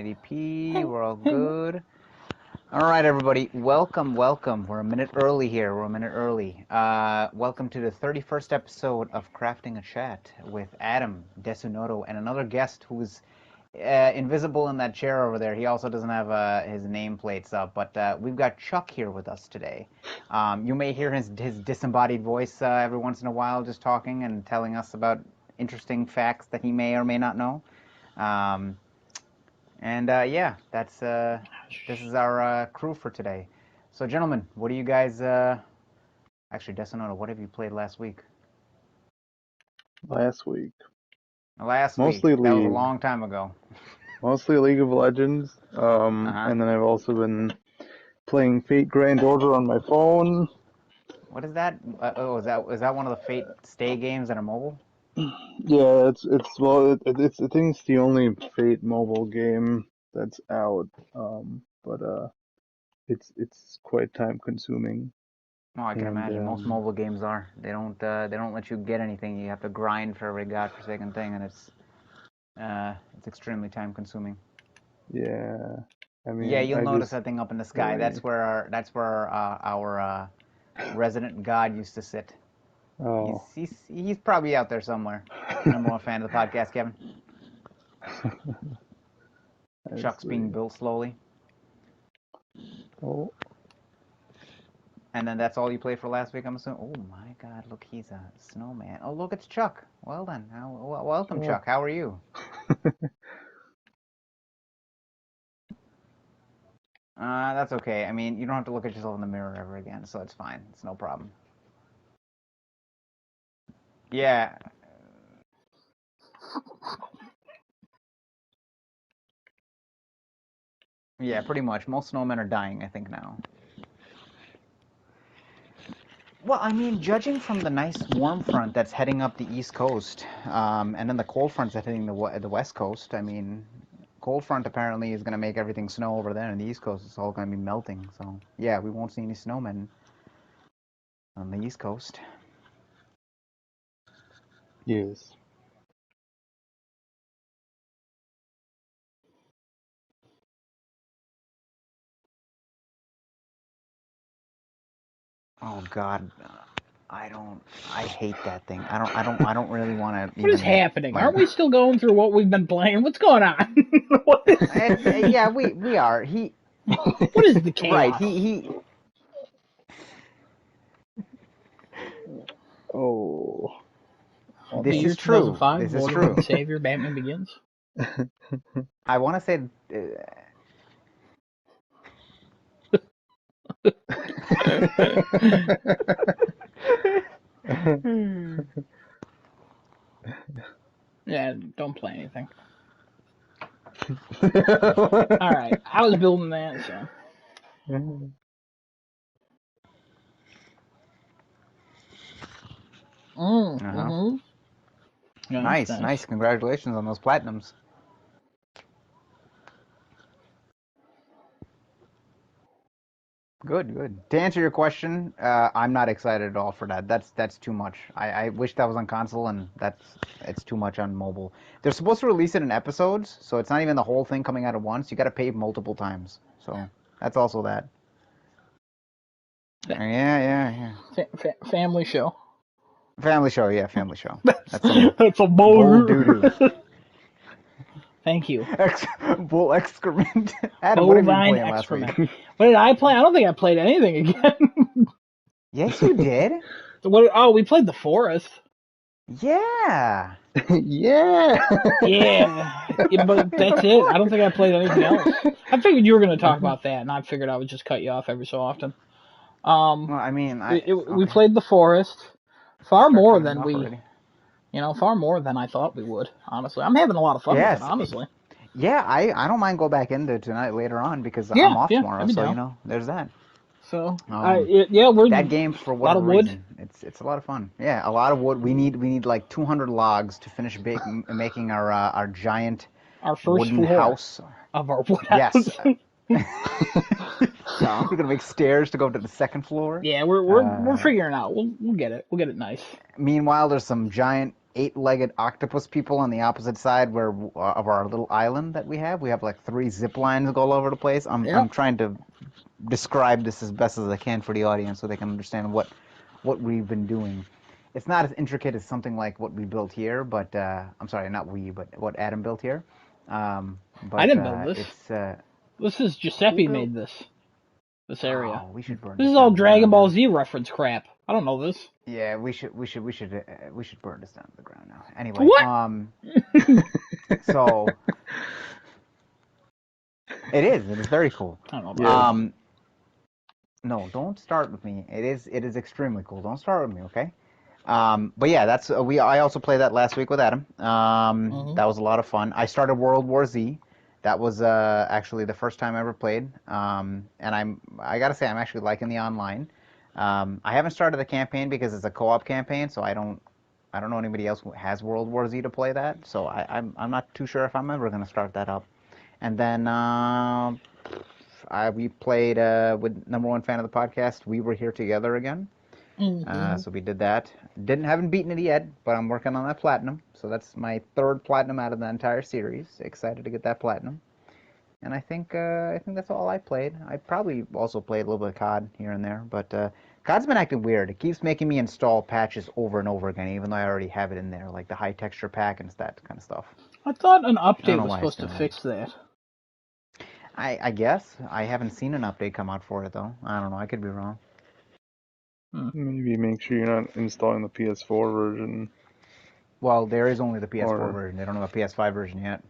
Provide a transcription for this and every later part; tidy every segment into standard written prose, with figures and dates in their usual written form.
1080p. We're all good. All right, everybody. Welcome. We're a minute early here. Welcome to the 31st episode of Crafting a Chat with Adam, Desunoto, and another guest who's invisible in that chair over there. He also doesn't have his nameplates up, but we've got Chuck here with us today. You may hear his disembodied voice every once in a while just talking and telling us about interesting facts that he may or may not know. This is our crew for today. So, gentlemen, what do you guys... Actually, Desunoto, what have you played last week? Last week. Mostly League. That was a long time ago. Mostly League of Legends. And then I've also been playing Fate Grand Order on my phone. What is that? Is that one of the Fate Stay games that are mobile? Yeah, it's I think it's the only Fate mobile game that's out. But it's quite time consuming. Oh, I can imagine. Most mobile games are. They don't let you get anything. You have to grind for every godforsaken thing, and it's extremely time consuming. Yeah, I mean. Yeah, you'll notice that thing up in the sky. Really? That's where our resident god used to sit. Oh. He's probably out there somewhere. Number one fan of the podcast, Kevin. Chuck's being built slowly. Oh. And then that's all you played for last week, I'm assuming? Oh my god, look, he's a snowman. Oh, look, it's Chuck. Well done. Welcome, Chuck. How are you? That's okay. I mean, you don't have to look at yourself in the mirror ever again, so it's fine. It's no problem. Yeah. Yeah, pretty much. Most snowmen are dying, I think, now. Well, I mean, judging from the nice warm front that's heading up the East Coast, and then the cold fronts that's hitting the West Coast, I mean, cold front apparently is going to make everything snow over there, and the East Coast is all going to be melting. So, yeah, we won't see any snowmen on the East Coast. Yes. Oh God, I hate that thing. I don't really want to. What is happening? Aren't we still going through what we've been playing? What's going on? Yeah, we are. What is the chaos? Right. He. Oh. This is true. This is true. Savior, Batman Begins. I want to say. Yeah, don't play anything. Alright, I was building that, so. Nice. Congratulations on those platinums. Good. To answer your question, I'm not excited at all for that. That's too much. I wish that was on console, and it's too much on mobile. They're supposed to release it in episodes, so it's not even the whole thing coming out at once. You got to pay multiple times. So that's also that. Yeah. Family show. Family show, yeah, family show. That's a bull doo-doo. Thank you. Bull excrement. Adam, what have you been playing last week? What did I play? I don't think I played anything again. Yes, you did. We played The Forest. Yeah. Yeah. But that's it. I don't think I played anything else. I figured you were going to talk about that, and I figured I would just cut you off every so often. Well, I mean, we played The Forest far more than I thought we would, honestly. I'm having a lot of fun with it, honestly. Yeah, I don't mind go back into it tonight later on because I'm off tomorrow, so there's that. So we're that game for whatever reason. It's a lot of fun. Yeah, a lot of wood. We need like 200 logs to finish making our giant first wooden house of our wood house. Yes. We're gonna make stairs to go to the second floor. Yeah, we're figuring it out. We'll get it. We'll get it nice. Meanwhile, there's some giant 8-legged octopus people on the opposite side of our little island that we have. We have like 3 zip lines all over the place. I'm trying to describe this as best as I can for the audience so they can understand what we've been doing. It's not as intricate as something like what we built here, but I'm sorry, not we, but what Adam built here. But I didn't build this. It's This is Giuseppe made this area. Oh, we should burn This this is all down. Dragon Ball Z reference crap. I don't know this. Yeah, we should burn this down to the ground now. Anyway, What? So it is very cool. I don't know about No, don't start with me. It is extremely cool. Don't start with me, okay? But yeah, that's I also played that last week with Adam. That was a lot of fun. I started World War Z. That was actually the first time I ever played. And I gotta say I'm actually liking the online. I haven't started the campaign because it's a co-op campaign, so I don't know anybody else who has World War Z to play that. So I'm not too sure if I'm ever gonna start that up. And then we played with #1 fan of the podcast. We were here together again. So we did that. Haven't beaten it yet, but I'm working on that platinum. So that's my 3rd platinum out of the entire series. Excited to get that platinum. And I think that's all I played. I probably also played a little bit of COD here and there, but COD's been acting weird. It keeps making me install patches over and over again, even though I already have it in there, like the high texture pack and that kind of stuff. I thought an update was supposed to fix that. I guess. I haven't seen an update come out for it, though. I don't know. I could be wrong. Maybe make sure you're not installing the PS4 version. Well, there is only the PS4 version. They don't have a PS5 version yet.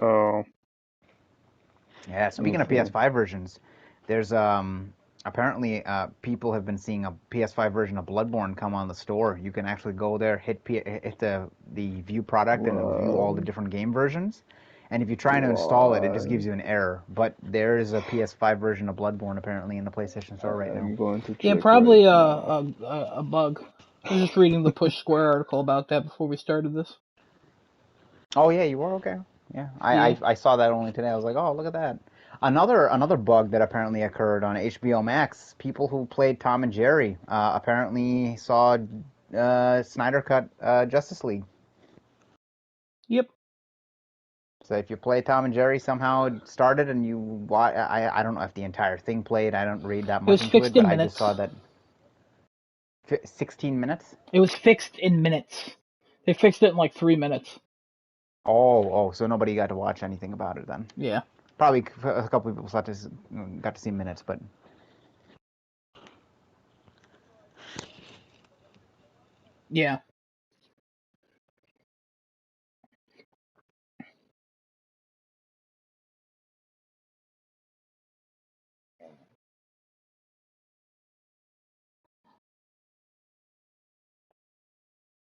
Oh. Yeah, speaking of PS5 versions, there's apparently people have been seeing a PS5 version of Bloodborne come on the store. You can actually go there, hit the view product, and it'll view all the different game versions. And if you try to install it, it just gives you an error. But there is a PS5 version of Bloodborne apparently in the PlayStation Store right now. I'm going to check. Yeah, probably a bug. I was just reading the Push Square article about that before we started this. Oh yeah, you were okay. Yeah, I saw that only today. I was like, oh, look at that. Another bug that apparently occurred on HBO Max. People who played Tom and Jerry apparently saw Snyder Cut Justice League. Yep. So if you play Tom and Jerry, somehow it started and you watch. I don't know if the entire thing played. I don't read that much into it, but I just saw that. 16 minutes? It was fixed in minutes. They fixed it in like 3 minutes. Oh, so nobody got to watch anything about it then? Yeah. Probably a couple of people got to see minutes, but... Yeah.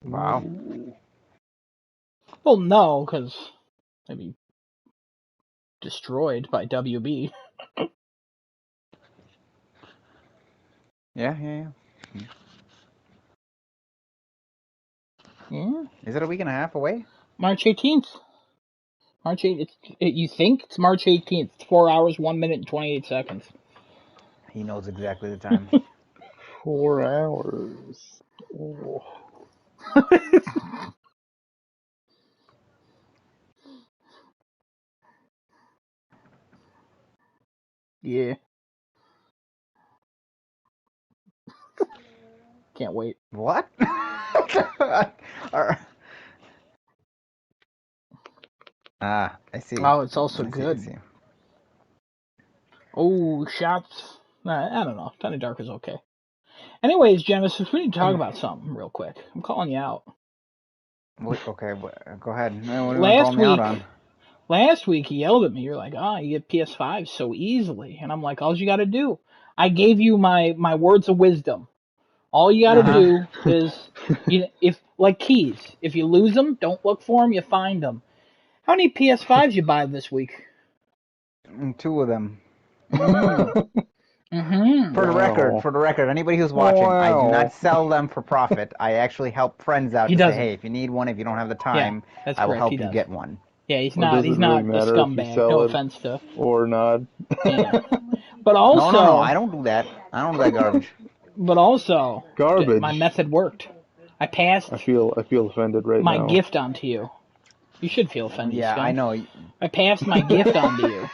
Wow. Well, no, because they'd be destroyed by WB. Yeah. Yeah. Is it a week and a half away? March 18th. March 8th. You think it's March 18th. It's 4 hours, 1 minute, and 28 seconds. He knows exactly the time. 4 hours. Oh. Yeah. Can't wait. What? I see. Oh, it's also good. I see. Oh, shots. Nah, I don't know. Tiny Dark is okay. Anyways, Genesis, we need to talk about something real quick. I'm calling you out. Okay, go ahead. What do you call me out on? Last week he yelled at me. You're like, you get PS5 so easily. And I'm like, all you got to do. I gave you my words of wisdom. All you got to do is, if like keys, if you lose them, don't look for them, you find them. How many PS5s you buy this week? 2 of them. Mm-hmm. For the record, anybody who's watching, I do not sell them for profit. I actually help friends out to say, hey, if you need one, if you don't have the time, I will help you get one. Yeah, he's not really a scumbag. No offense to. Or not. Yeah. But also, no, I don't do that. I don't do that garbage. But also, garbage. My method worked. I passed I feel offended right my now. gift onto you. You should feel offended, Yeah, Skunk. I know. I passed my gift onto you.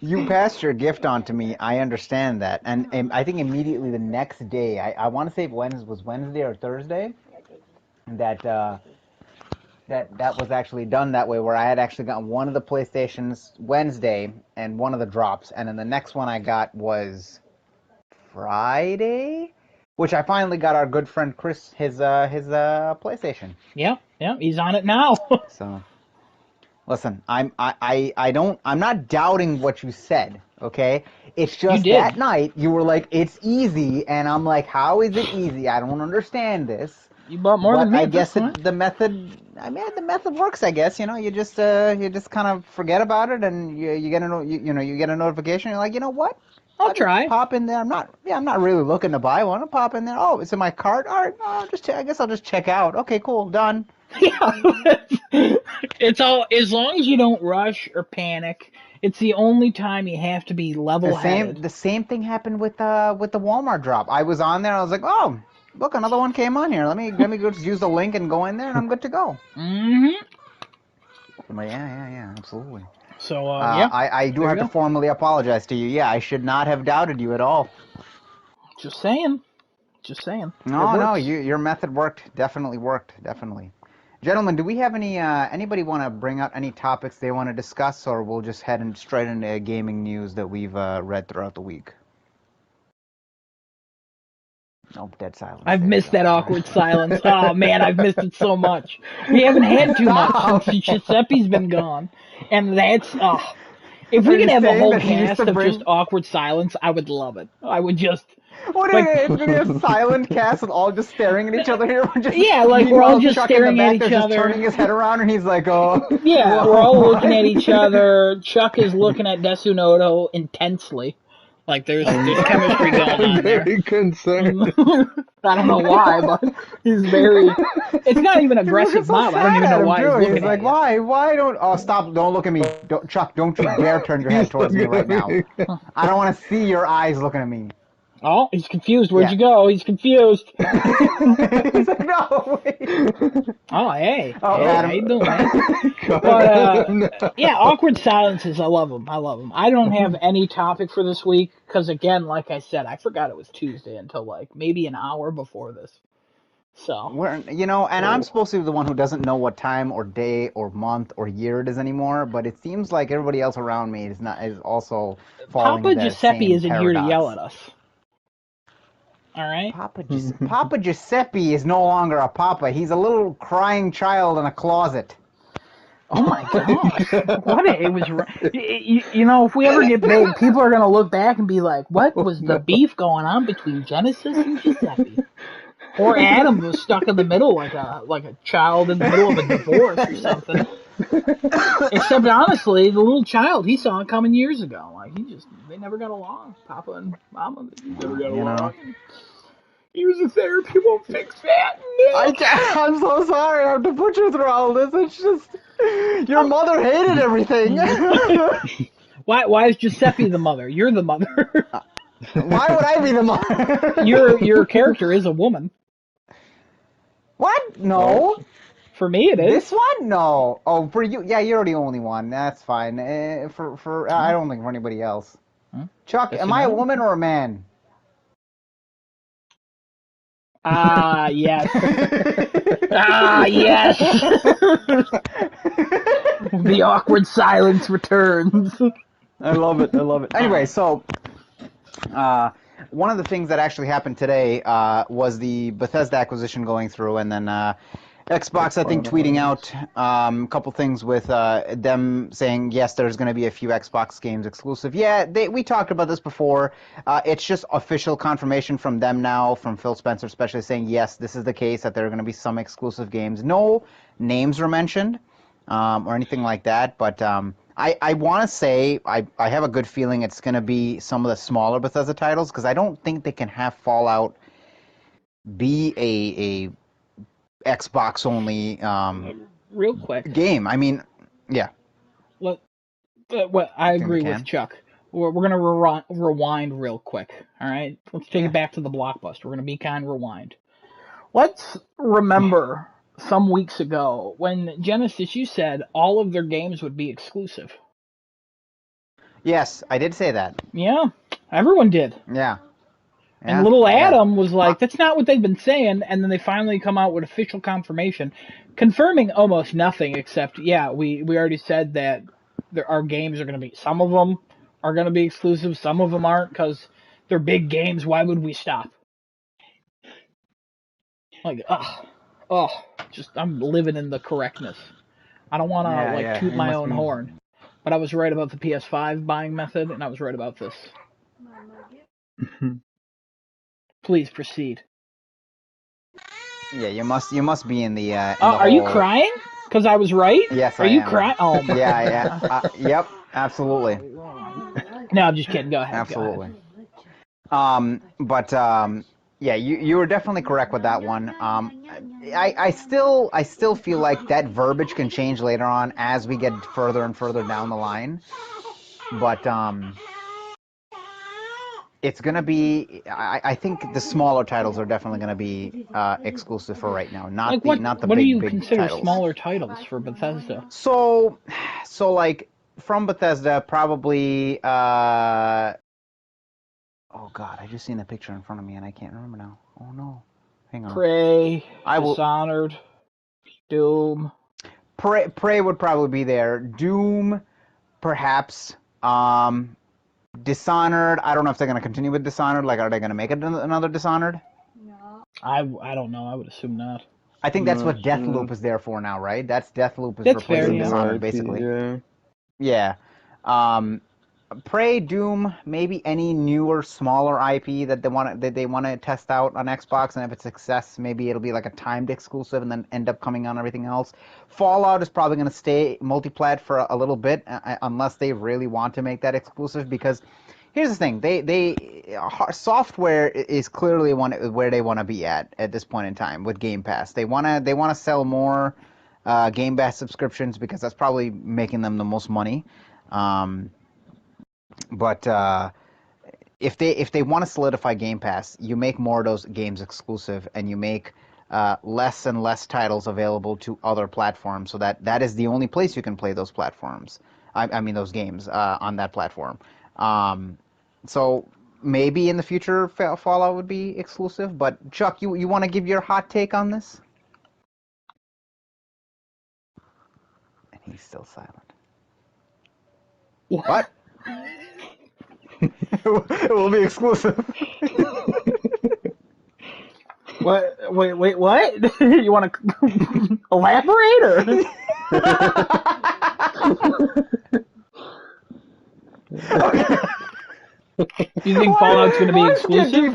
You passed your gift on to me. I understand that, and I think immediately the next day, I want to say it was Wednesday or Thursday, that that was actually done that way, where I had actually gotten one of the PlayStations Wednesday and one of the drops, and then the next one I got was Friday, which I finally got our good friend Chris his PlayStation. Yep, he's on it now. So. Listen, I'm not doubting what you said, okay? It's You just did. that night you were like, it's easy, and I'm like, how is it easy? I don't understand this. You bought more than me I at this guess point. the method, the method works. I guess you just kind of forget about it, and you get you get a notification. You're like, you know what? I'll try. Pop in there. I'm not really looking to buy one. I'll pop in there. Oh, it's in my cart. All right, I guess I'll just check out. Okay, cool, done. Yeah, it's all as long as you don't rush or panic. It's the only time you have to be level-headed. The same thing happened with the Walmart drop. I was on there. I was like, oh, look, another one came on here. Let me go just use the link and go in there, and I'm good to go. Mm-hmm. I'm like, yeah, absolutely. So yeah, I do have to formally apologize to you. Yeah, I should not have doubted you at all. Just saying. No, your method worked. Definitely worked. Definitely. Gentlemen, do we have anybody want to bring out any topics they want to discuss, or we'll just head straight into gaming news that we've read throughout the week? Nope, dead silence. I've missed that awkward silence. Oh man, I've missed it so much. We haven't had too much since Giuseppe's been gone, and that's if we could have a whole cast of just awkward silence, I would love it. I would just. What like, it's gonna be a silent cast with all just staring at each other here. We're all just Chuck staring in the back, at each other. Just turning his head around, and he's like, "Oh." Yeah, we're all looking at each other. Chuck is looking at Desunoto intensely. Like there's chemistry going on there. Very concerned. I don't know why, but he's very. It's not even aggressive mob. I don't even know why he's looking he's like, at why? Why don't? Oh, stop! Don't look at me, Chuck. Don't you dare turn your head towards me right now. I don't want to see your eyes looking at me. Oh, he's confused. Where'd you go? He's confused. He's like, no, wait. Oh, hey. Oh, hey, Adam. How you doing, man? But, yeah, awkward silences. I love them. I don't have any topic for this week because, again, like I said, I forgot it was Tuesday until, like, maybe an hour before this. So. And I'm supposed to be the one who doesn't know what time or day or month or year it is anymore, but it seems like everybody else around me is also falling Papa into that Giuseppe same isn't paradox. here to yell at us. All right. Papa Giuseppe is no longer a papa. He's a little crying child in a closet. Oh my gosh! It was. If we ever get big, people are gonna look back and be like, "What was the beef going on between Genesis and Giuseppe?" Or Adam was stuck in the middle, like a child in the middle of a divorce or something. Except honestly, the little child, he saw it coming years ago. Like they never got along. Papa and Mama, they never got along. Use the therapy won't fix that. I'm so sorry. I have to put you through all this. It's just your mother hated everything. Why is Giuseppe the mother? You're the mother. Why would I be the mother? Your character is a woman. What? No. For me, it is. This one? No. Oh, for you? Yeah, you're the only one. That's fine. For I don't think for anybody else. Chuck, am I a woman or a man? Ah, yes. Ah, yes. The awkward silence returns. I love it. Anyway, so one of the things that actually happened today was the Bethesda acquisition going through, and then Xbox, I think, tweeting out a couple things with them saying, yes, there's going to be a few Xbox games exclusive. Yeah, we talked about this before. It's just official confirmation from them now, from Phil Spencer especially, saying, yes, this is the case, that there are going to be some exclusive games. No names were mentioned or anything like that, but I want to say I have a good feeling it's going to be some of the smaller Bethesda titles, because I don't think they can have Fallout be a Xbox only real quick game. I mean, yeah. I agree with Chuck. We're gonna rewind real quick. All right, let's take it back to the Blockbuster. We're gonna be kind, rewind. Let's remember some weeks ago when Genesis, you said all of their games would be exclusive. Yes, I did say that. Yeah, everyone did. Yeah. And little Adam was like, that's not what they've been saying, and then they finally come out with official confirmation, confirming almost nothing except, yeah, we already said that our games are going to be, some of them are going to be exclusive, some of them aren't, because they're big games, why would we stop? Like, just, I'm living in the correctness. I don't want to, toot my own horn. But I was right about the PS5 buying method, and I was right about this. Please proceed. Yeah, you must be in the. Are you crying? Because I was right. Yes, Are you crying? Oh my. Yeah. Yep. Absolutely. No, I'm just kidding. Go ahead. Absolutely. Go ahead. Yeah, you were definitely correct with that one. I still feel like that verbiage can change later on as we get further and further down the line. But it's gonna be. I think the smaller titles are definitely gonna be exclusive for right now. Not the what big, do you big consider titles. Smaller titles for Bethesda? So like from Bethesda, probably. Oh God, I just seen the picture in front of me and I can't remember now. Oh no, hang on. Prey, Dishonored, Doom. Prey would probably be there. Doom, perhaps. Dishonored. I don't know if they're going to continue with Dishonored. Like, are they going to make it another Dishonored? No. I don't know. I would assume not. I think that's what Deathloop is there for now, right? Deathloop is that's replacing fair, Dishonored, basically. Yeah. Prey, Doom, maybe any newer, smaller IP that they want to test out on Xbox, and if it's success, maybe it'll be like a timed exclusive and then end up coming on everything else. Fallout is probably going to stay multi-plat for a little bit, unless they really want to make that exclusive. Because here's the thing: software is clearly where they want to be at this point in time with Game Pass. They want to sell more Game Pass subscriptions because that's probably making them the most money. But if they want to solidify Game Pass, you make more of those games exclusive, and you make less and less titles available to other platforms, so that is the only place you can play those platforms. I mean those games on that platform. So maybe in the future Fallout would be exclusive. But Chuck, you want to give your hot take on this? And he's still silent. What? It will be exclusive. What? Wait, what? You want to elaborate, or? Okay. You think Fallout's going to be exclusive?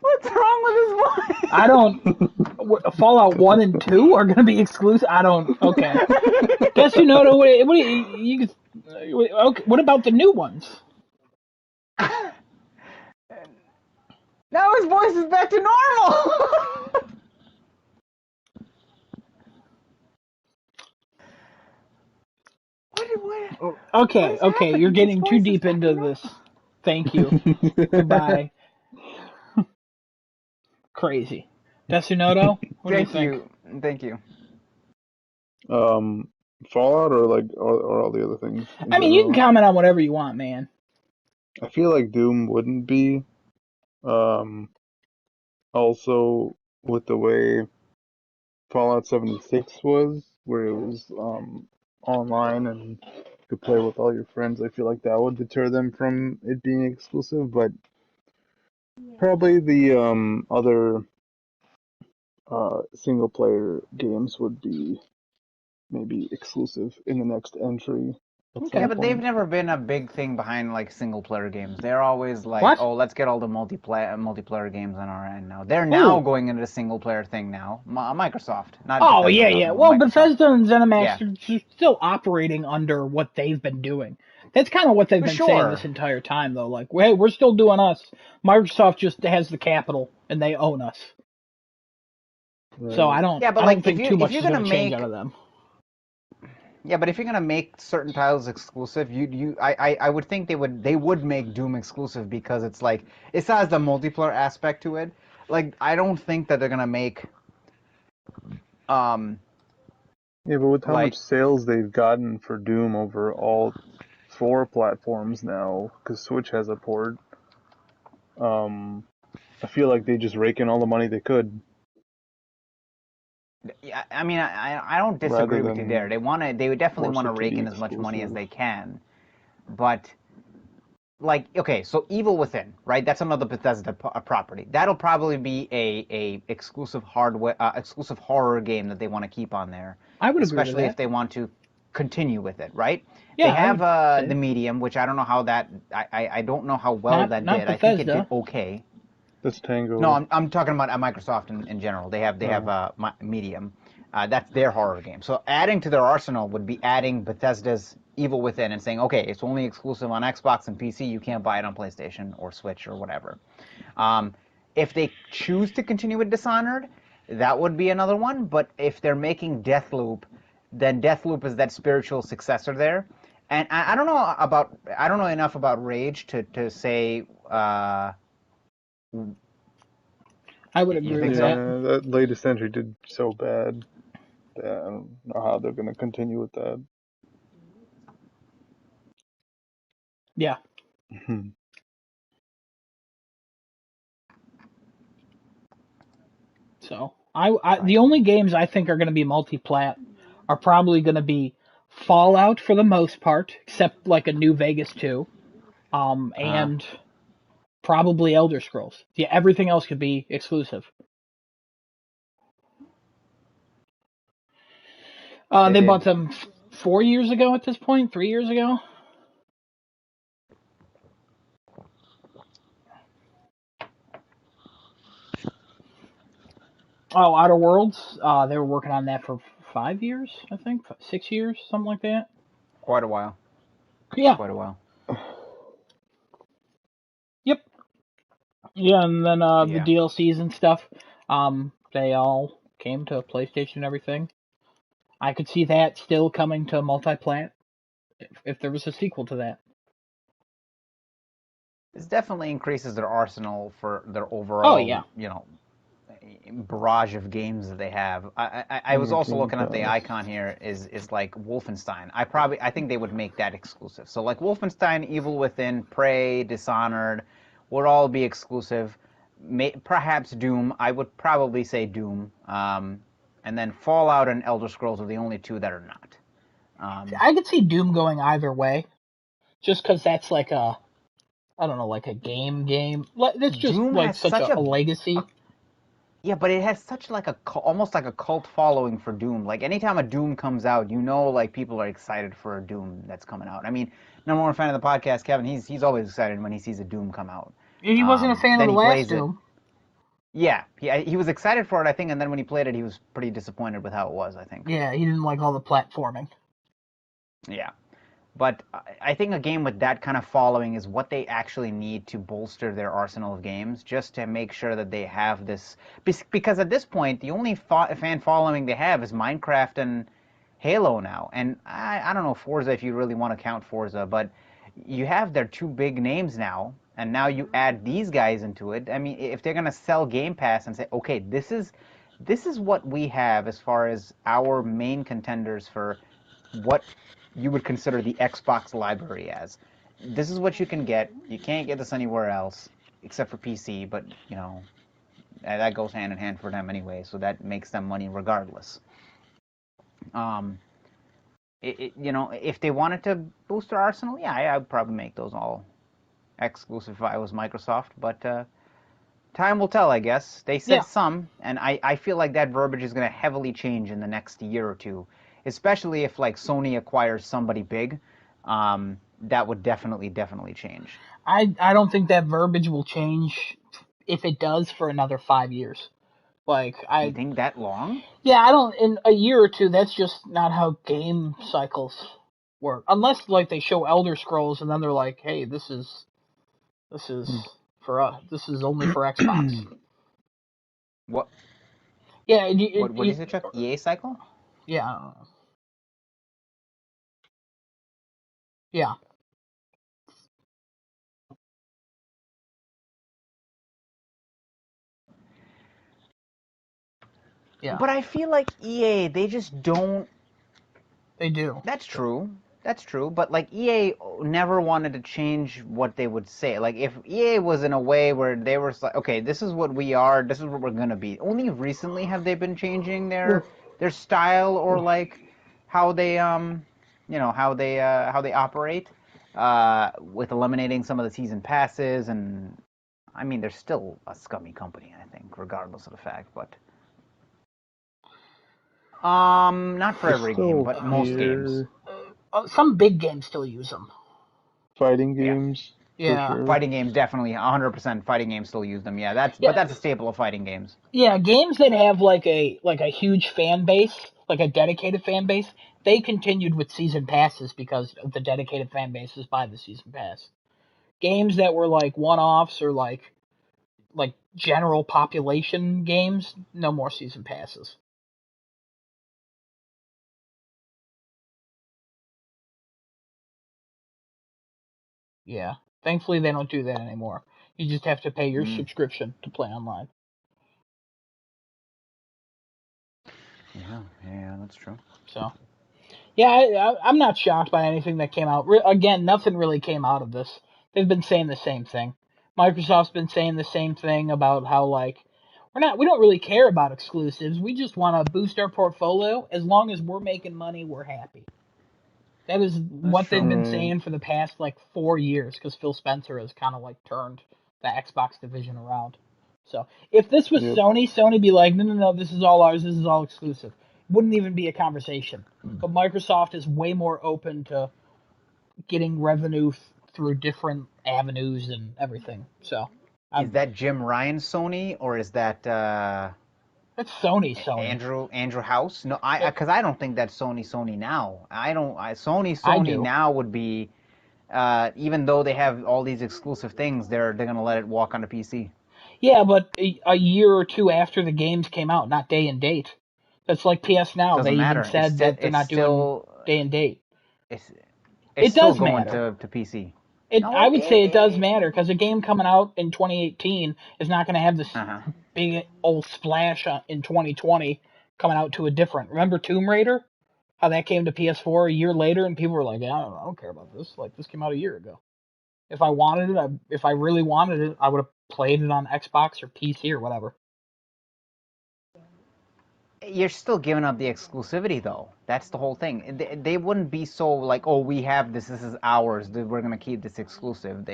What's wrong with his voice? I don't. Fallout 1 and 2 are going to be exclusive? I don't. Okay. Desunoto, what about the new ones? Now his voice is back to normal. Okay, you're getting too deep into this. Thank you. Goodbye. Crazy. Desunoto, what do you think? Thank you. Fallout or all the other things? I mean, you can comment on whatever you want, man. I feel like Doom wouldn't be. Also, with the way Fallout 76 was, where it was online and you could play with all your friends, I feel like that would deter them from it being exclusive. But probably the other single player games would be maybe exclusive in the next entry. Yeah, but they've never been a big thing behind like single player games. They're always like, What? oh, let's get all the multiplayer games on our end now. They're now going into the single player thing now. Microsoft, not Oh, Bethesda, yeah. Well, Microsoft. Bethesda and ZeniMax are still operating under what they've been doing. That's kind of what they've been saying this entire time, though. Like, hey, we're still doing us. Microsoft just has the capital, and they own us. Right. So I don't think too much is going to change out of them. Yeah, but if you're gonna make certain titles exclusive, I would think they would make Doom exclusive because it's like it still has the multiplayer aspect to it. Like I don't think that they're gonna make um Yeah, but with how much like sales they've gotten for Doom over all 4 platforms now, because Switch has a port, um, I feel like they just rake in all the money they could yeah, I mean I don't rather disagree with you there. than They would definitely force want to it to rake be in as much money as exclusive. they can, but like okay, so Evil Within, right? That's another Bethesda property. That'll probably be a exclusive horror game that they want to keep on there, I would agree with especially if that. they want to continue with it, right? They Yeah, I have would the say Medium, which I don't know how that I don't know how well that not did. I think it did Bethesda. okay. That's No, Tango. I'm talking about Microsoft in general. They have Oh, Medium. That's their horror game. So adding to their arsenal would be adding Bethesda's Evil Within and saying, okay, it's only exclusive on Xbox and PC. You can't buy it on PlayStation or Switch or whatever. Um, if they choose to continue with Dishonored, that would be another one. But if they're making Deathloop, then Deathloop is that spiritual successor there. And I don't know enough about Rage to say I would you agree think with so. that. yeah, that latest entry did so bad that I don't know how they're gonna continue with that. Yeah. So the Right. only games I think are going to be multi-plat are probably going to be Fallout for the most part, except like a New Vegas 2, Uh, and probably Elder Scrolls. Yeah, everything else could be exclusive. they They bought did. them 4 years ago at this point, 3 years ago. Oh, Outer Worlds. They were working on that for 5 years, I think, 6 years, something like that. Quite a while. Yeah. Quite a while. Yep. Yeah, and then the Yeah. DLCs and stuff. They all came to PlayStation and everything. I could see that still coming to multi-plat if there was a sequel to that. This definitely increases their arsenal for their Oh overall, yeah, barrage of games that they have. I And was the also Game looking at the Pass. icon here is like Wolfenstein. I think they would make that exclusive. So like Wolfenstein, Evil Within, Prey, Dishonored would all be exclusive. Perhaps Doom. I would probably say Doom. And then Fallout and Elder Scrolls are the only two that are not. I could see Doom going either way, just because that's like a I don't know, like a game. That's just Doom like has such such a a legacy. yeah, but it has such like almost like a cult following for Doom. Like anytime a Doom comes out, like people are excited for a Doom that's coming out. I mean, number one fan of the podcast, Kevin, he's always excited when he sees a Doom come out. He wasn't a fan of Then the he last plays it. Doom. Yeah, he was excited for it, I think, and then when he played it, he was pretty disappointed with how it was, I think. Yeah, he didn't like all the platforming. Yeah. But I think a game with that kind of following is what they actually need to bolster their arsenal of games, just to make sure that they have this. Because at this point, the only fan following they have is Minecraft and Halo now. And I don't know Forza if you really want to count Forza, but you have their two big names now, and now you add these guys into it. I mean, if they're going to sell Game Pass and say, okay, this is what we have as far as our main contenders for what you would consider the Xbox library as. This is what you can get. You can't get this anywhere else except for PC, but that goes hand in hand for them anyway, so that makes them money regardless. Um, if they wanted to boost their arsenal, yeah, I'd probably make those all exclusive if I was Microsoft, but time will tell, I guess. They said Yeah, some, and I feel like that verbiage is going to heavily change in the next year or two, especially if like Sony acquires somebody big. That would definitely change. I don't think that verbiage will change if it does for another 5 years. Like You I think that long? Yeah, I don't. In a year or two, that's just not how game cycles work. Unless like they show Elder Scrolls and then they're like, "Hey, this is for us. This is only for Xbox." What Yeah, what did you say, Chuck? EA cycle? yeah. I don't know. Yeah. Yeah. But I feel like EA, they just don't. They do. That's true. That's true. But like EA never wanted to change what they would say. Like if EA was in a way where they were like, okay, this is what we are, this is what we're gonna be. Only recently have they been changing their style or like how they how they operate with eliminating some of the season passes. And I mean they're still a scummy company, I think, regardless of the fact. But not for They're every game, still but most games. here. Some big games still use them. Fighting Yeah. games, for Yeah. sure. Fighting games, definitely 100% fighting games still use them. Yeah, Yeah. but that's a staple of fighting games. Yeah, games that have like a huge fan base, like a dedicated fan base, they continued with season passes because of the dedicated fan bases buy the season pass. Games that were like one-offs or like general population games, no more season passes. Yeah. Thankfully they don't do that anymore. You just have to pay your Mm. subscription to play online. Yeah, that's true. So, yeah, I'm not shocked by anything that came out. Again, nothing really came out of this. They've been saying the same thing. Microsoft's been saying the same thing about how like we don't really care about exclusives. We just want to boost our portfolio. As long as we're making money, we're happy. That is That's what they've true. been Right. saying for the past like 4 years, because Phil Spencer has kind of like turned the Xbox division around. So if this was Yep. Sony, Sony be like, no, this is all ours. This is all exclusive. Wouldn't even be a conversation. But Microsoft is way more open to getting revenue through different avenues and everything. So Is I'm that Jim Ryan Sony or is that that's Sony. Andrew House? No, I Yeah, because I don't think that's Sony now. I don't. I Sony do. now would be even though they have all these exclusive things, they're gonna let it walk on the PC. Yeah, but a year or two after the games came out, not day and date. That's like PS Now. They Doesn't even matter. said that they're It's not doing still day and date. it's it's It still does going matter. to PC. No, I would say it does matter because a game coming out in 2018 is not going to have this uh-huh. big old splash in 2020 coming out to a different. Remember Tomb Raider? How that came to PS4 a year later, and people were like, "Yeah, I don't care about this. Like this came out a year ago. If I wanted it, if I really wanted it, I would have played it on Xbox or PC or whatever." You're still giving up the exclusivity, though. That's the whole thing. They wouldn't be so like, oh, we have this. This is ours. We're gonna keep this exclusive.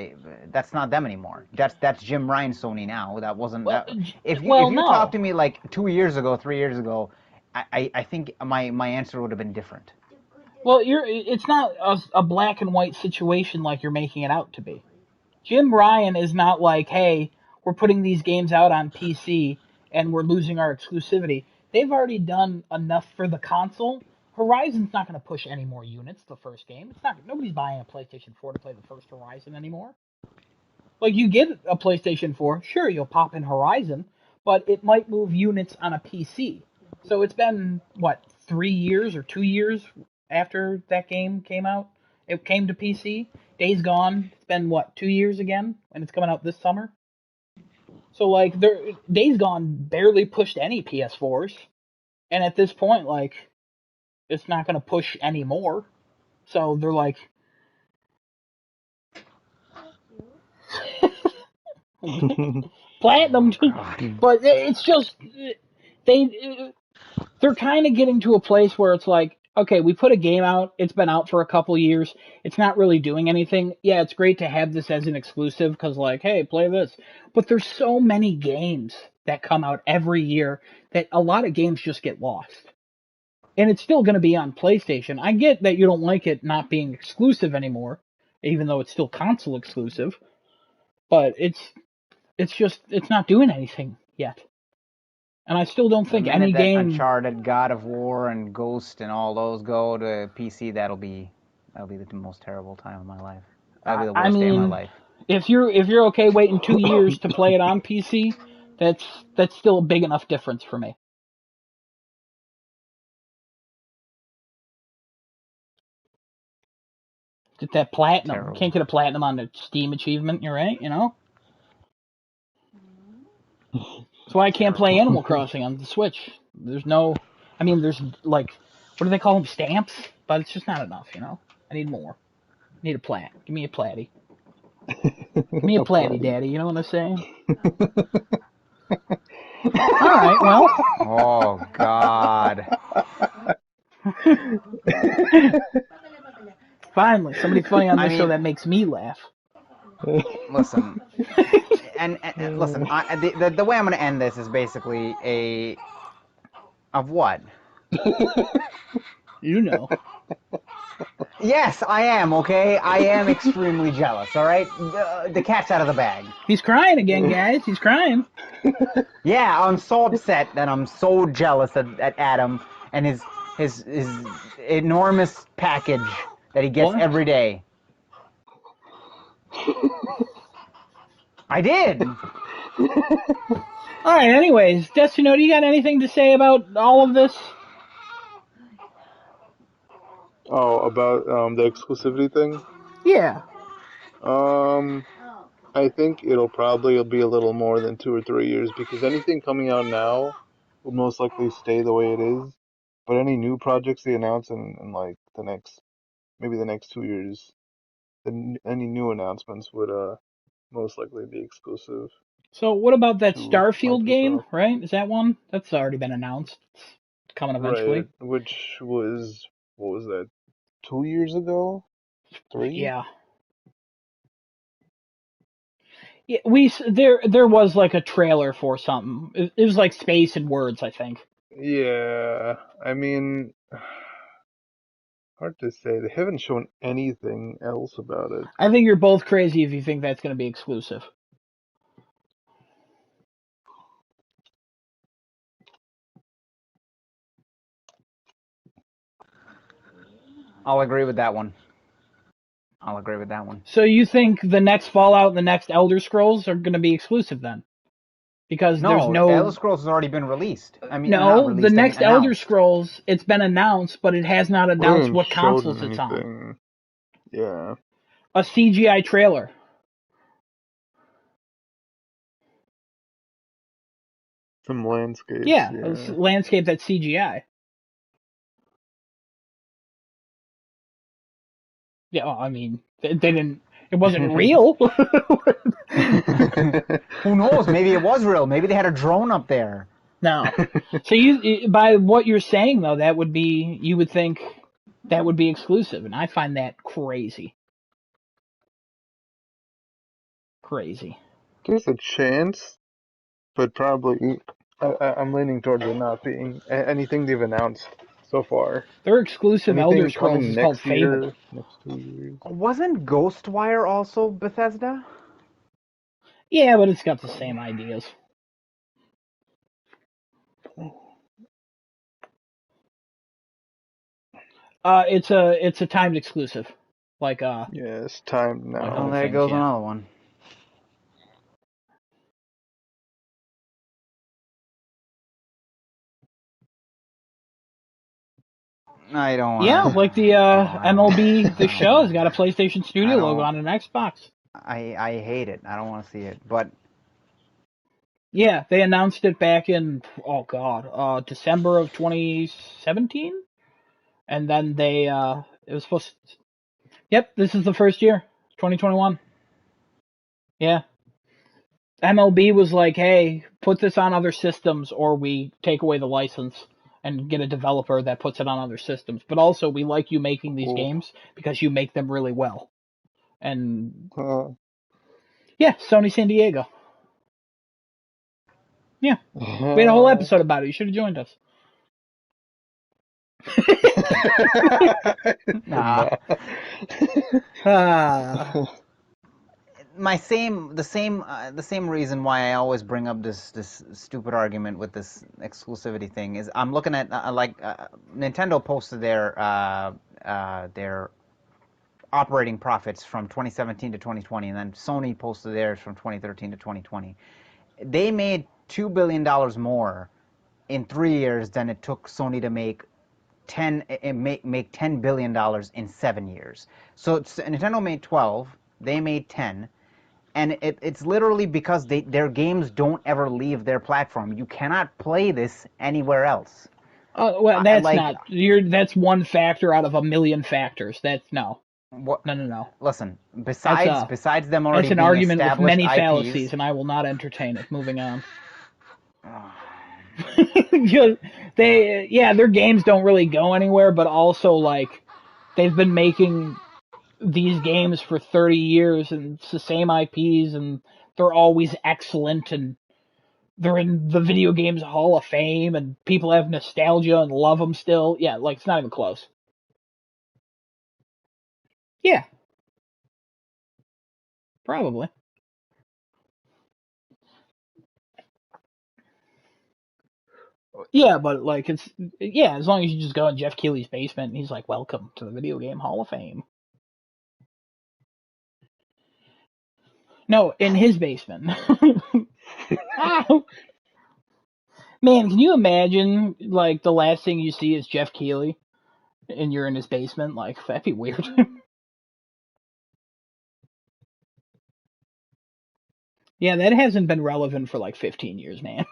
That's not them anymore. That's Jim Ryan Sony now. That wasn't Well, that. If well, you talked no. to me like 2 years ago, 3 years ago, I think my answer would have been different. Well, it's not a black and white situation like you're making it out to be. Jim Ryan is not like, hey, we're putting these games out on PC and we're losing our exclusivity. They've already done enough for the console. Horizon's not going to push any more units. The first game, it's not. Nobody's buying a PlayStation 4 to play the first Horizon anymore. Like you get a PlayStation 4, sure, you'll pop in Horizon, but it might move units on a PC. So it's been what 3 years or 2 years after that game came out. It came to PC. Days Gone. It's been what 2 years again, and it's coming out this summer. So like, Days Gone barely pushed any PS4s, and at this point, like, it's not going to push any more. So they're like, platinum, Oh God. but it's just they they're kind of getting to a place where it's like, okay, we put a game out. It's been out for a couple years. It's not really doing anything. Yeah, it's great to have this as an exclusive because, like, hey, play this. But there's so many games that come out every year that a lot of games just get lost. And it's still going to be on PlayStation. I get that you don't like it not being exclusive anymore, even though it's still console exclusive. But it's not doing anything yet. And I still don't The think any minute that game. Uncharted, God of War, and Ghost and all those go to PC, that'll be the most terrible time of my life. That'll be the I worst day of my mean, life. if you're okay waiting 2 years to play it on PC, that's still a big enough difference for me. Get that platinum. Terrible. Can't get a platinum on the Steam achievement, you're right, you know? That's why I can't play Animal Crossing on the Switch. There's like, what do they call them? Stamps? But it's just not enough, you know? I need more. I need a plat. Give me a platty. Give me a platty, Daddy. You know what I'm saying? All right, well. Oh, God. Finally, somebody funny on this show that makes me laugh. Listen, and listen, the way I'm going to end this is basically of what? You know. Yes, I am, okay? I am extremely jealous, all right? The cat's out of the bag. He's crying again, guys. He's crying. Yeah, I'm so upset that I'm so jealous at Adam and his enormous package that he gets every day. I did. All right, anyways, Desunoto, you got anything to say about all of this? Oh, about the exclusivity thing? Yeah. I think it'll probably be a little more than 2 or 3 years because anything coming out now will most likely stay the way it is. But any new projects they announce in like maybe the next 2 years, any new announcements would most likely be exclusive So what about that to Starfield game, Microsoft. right? Is that one? That's already been announced. It's coming eventually. Right, which was, what was that, 2 years ago? 3? Yeah. Yeah, there was like a trailer for something. It was like space and words, I think. Yeah, I mean, hard to say. They haven't shown anything else about it. I think you're both crazy if you think that's going to be exclusive. I'll agree with that one. So you think the next Fallout and the next Elder Scrolls are going to be exclusive then? Because there's No, no... Elder Scrolls has already been released. I mean, not No, released, the I mean, next Elder announced. Scrolls, it's been announced, but it has not They announced haven't what showed consoles it's on. anything. Yeah. A CGI trailer. Some landscapes. Yeah, Yeah. a landscape that's CGI. Yeah, well, I mean, they didn't... It wasn't real. Who knows? Maybe it was real. Maybe they had a drone up there. No. So by what you're saying though, you would think that would be exclusive, and I find that crazy. Crazy. There's a chance, but probably I'm leaning towards it not being anything they've announced so far. Their exclusive Elder Anything Scrolls coming is called next year, Fable. next 2 years. Wasn't Ghostwire also Bethesda? Yeah, but it's got the same ideas. It's a timed exclusive, like Yeah, it's time like now. Oh, other there things. goes Yeah. another one. I don't want. Yeah, like the MLB The Show has got a PlayStation Studio logo on an Xbox. I hate it. I don't want to see it. But Yeah, they announced it back in December of 2017, and then it was supposed to, yep, this is the first year, 2021. Yeah. MLB was like, hey, put this on other systems or we take away the license and get a developer that puts it on other systems. But also, we like you making these games because you make them really well. And yeah, Sony San Diego. Yeah. We had a whole episode about it. You should have joined us. nah. The same reason why I always bring up this stupid argument with this exclusivity thing is I'm looking at Nintendo posted their operating profits from 2017 to 2020, and then Sony posted theirs from 2013 to 2020. They made $2 billion more in 3 years than it took Sony to make make $10 billion in 7 years. So Nintendo made 12, they made 10, and it's literally because their games don't ever leave their platform. You cannot play this anywhere else. Well, that's one factor out of a million factors. That's no. What? No. Listen, besides them already that's an being argument with many IPs, fallacies, and I will not entertain it. Moving on. Their games don't really go anywhere, but also like they've been making these games for 30 years, and it's the same IPs, and they're always excellent, and they're in the video games Hall of Fame, and people have nostalgia and love them still. Yeah, like it's not even close. Yeah. Probably. Yeah, but like as long as you just go in Jeff Keighley's basement and he's like, "Welcome to the Video Game Hall of Fame." No, in his basement. Man, can you imagine like the last thing you see is Jeff Keighley and you're in his basement? Like that'd be weird. Yeah, that hasn't been relevant for like 15 years, man.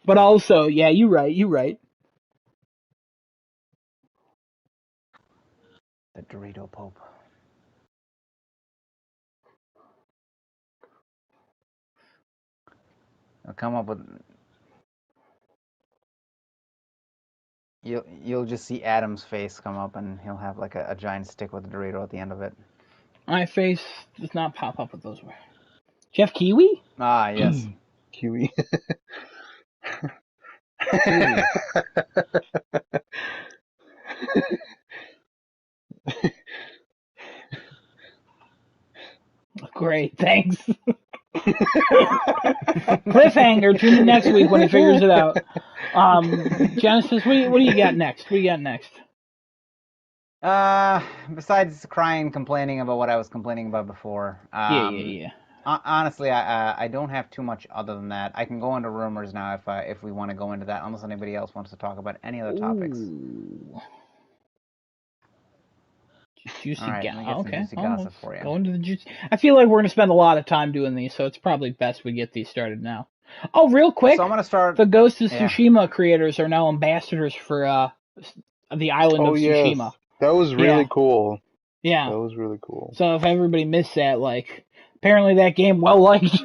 But also, yeah, you're right. The Dorito Pope. I'll come up with. You'll just see Adam's face come up, and he'll have like a giant stick with a Dorito at the end of it. My face does not pop up with those words. Jeff Kiwi? Ah, yes. Kiwi. Kiwi. Great, thanks. Cliffhanger. Tune in next week when he figures it out. Genesis, what do you got next? Besides crying, complaining about what I was complaining about before. Yeah. Honestly, I don't have too much other than that. I can go into rumors now if we want to go into that, unless anybody else wants to talk about any other topics. Juicy juicy gossip for you. Go into the juicy. I feel like we're going to spend a lot of time doing these, so it's probably best we get these started now. Oh, real quick. So I'm going to start. The Ghost of Tsushima creators are now ambassadors for the island of Tsushima. Yes. That was really cool. Yeah. That was really cool. So if everybody missed that, like, apparently that game well liked.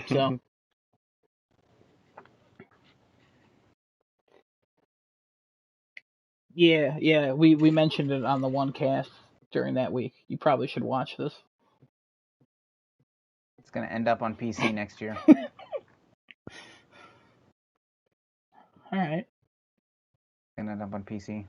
So. Yeah, we mentioned it on the one cast during that week. You probably should watch this. It's going to end up on PC next year. All right. It's going to end up on PC.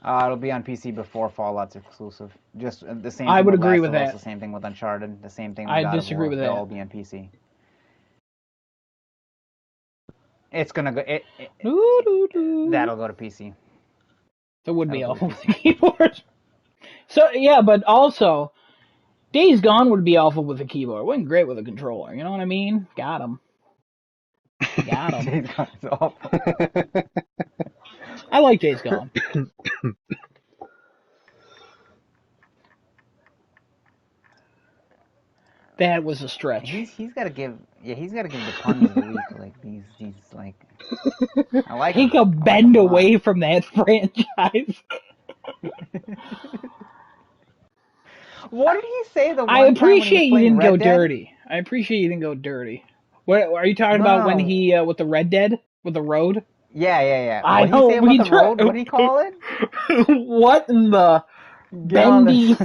It'll be on PC before Fallout's exclusive. Just the same. I would agree with that. The same thing with Uncharted. The same thing with I God disagree of War. with that. They'll all be on PC. It's gonna go. That'll go to PC. It would be awful with the keyboard. So yeah, but also, Days Gone would be awful with the keyboard. It wasn't great with a controller. You know what I mean? Got him. Days Gone is awful. I like Days Gone. That was a stretch. He's got to give the puns of the week. Like these like. I like. Take a bend away from that franchise. What did he say? I appreciate you didn't go dirty. What are you talking about when he with the Red Dead with the road? Yeah. I know. What did he say about the road? What did he call it? What in the bendy?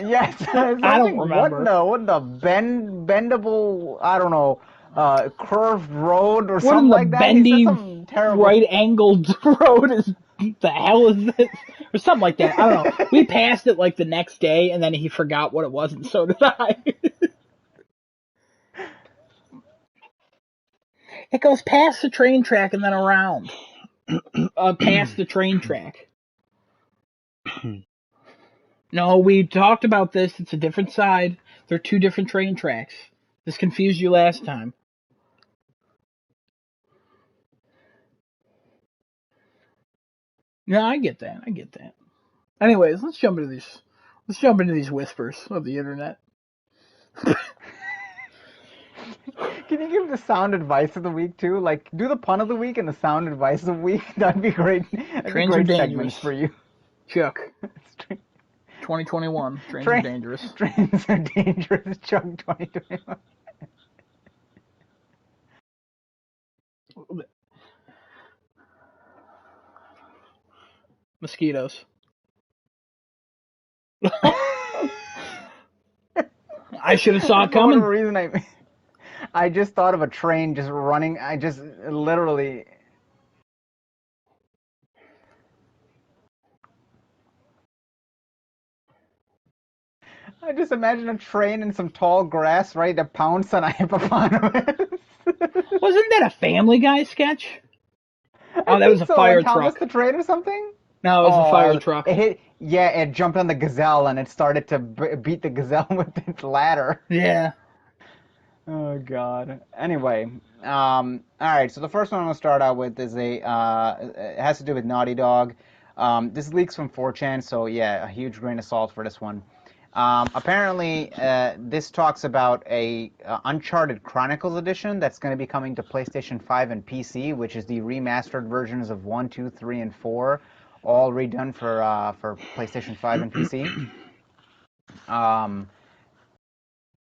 Yes, I don't remember. What the bendable? I don't know. Curved road or something like that. Bendy, something terrible. right-angled road is the hell is this? Or something like that. I don't know. We passed it like the next day, and then he forgot what it was, and so did I. It goes past the train track and then around. Past the train track. No, we talked about this. It's a different side. They're two different train tracks. This confused you last time. No, I get that. I get that. Anyways, let's jump into these. Let's jump into these whispers of the internet. Can you give the sound advice of the week too? Like, do the pun of the week and the sound advice of the week. That'd be great. That'd be Trains are great dangerous. segments for you. Chuck. 2021. Trains are dangerous. Trains are dangerous. Chuck 2021. Mosquitoes. I should have saw it For coming. whatever reason, I just thought of a train just running. I just literally. I just imagine a train and some tall grass ready to pounce on a hippopotamus. Wasn't that a Family Guy sketch? Oh, that was a so, fire like Thomas truck. the Train or something? No, it was a fire truck. It jumped on the gazelle and it started to beat the gazelle with its ladder. Yeah. Oh God. Anyway, all right. So the first one I'm gonna start out with is it has to do with Naughty Dog. This leaks from 4chan, so yeah, a huge grain of salt for this one. Apparently, this talks about a Uncharted Chronicles edition that's going to be coming to PlayStation 5 and PC, which is the remastered versions of 1, 2, 3, and 4, all redone for PlayStation 5 and PC.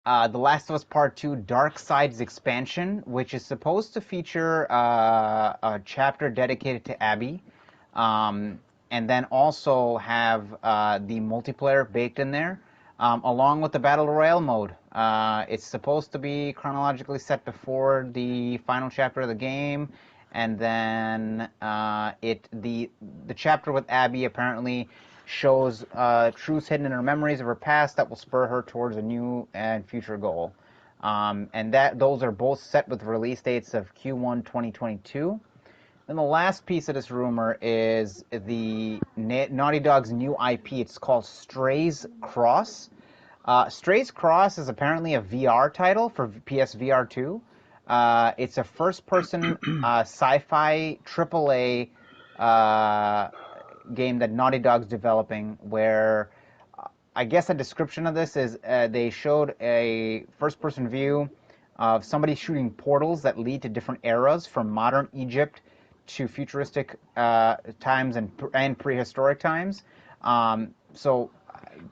The Last of Us Part 2 Dark Sides expansion, which is supposed to feature a chapter dedicated to Abbey, and then also have the multiplayer baked in there, along with the Battle Royale mode. It's supposed to be chronologically set before the final chapter of the game, and then the chapter with Abbey apparently shows truths hidden in her memories of her past that will spur her towards a new and future goal. And those are both set with release dates of Q1 2022. Then the last piece of this rumor is the Naughty Dog's new IP. It's called Strays Cross. Strays Cross is apparently a VR title for PSVR 2. It's a first-person sci-fi AAA game that Naughty Dog's developing, where I guess a description of this is they showed a first-person view of somebody shooting portals that lead to different eras, from modern Egypt to futuristic times and prehistoric times. So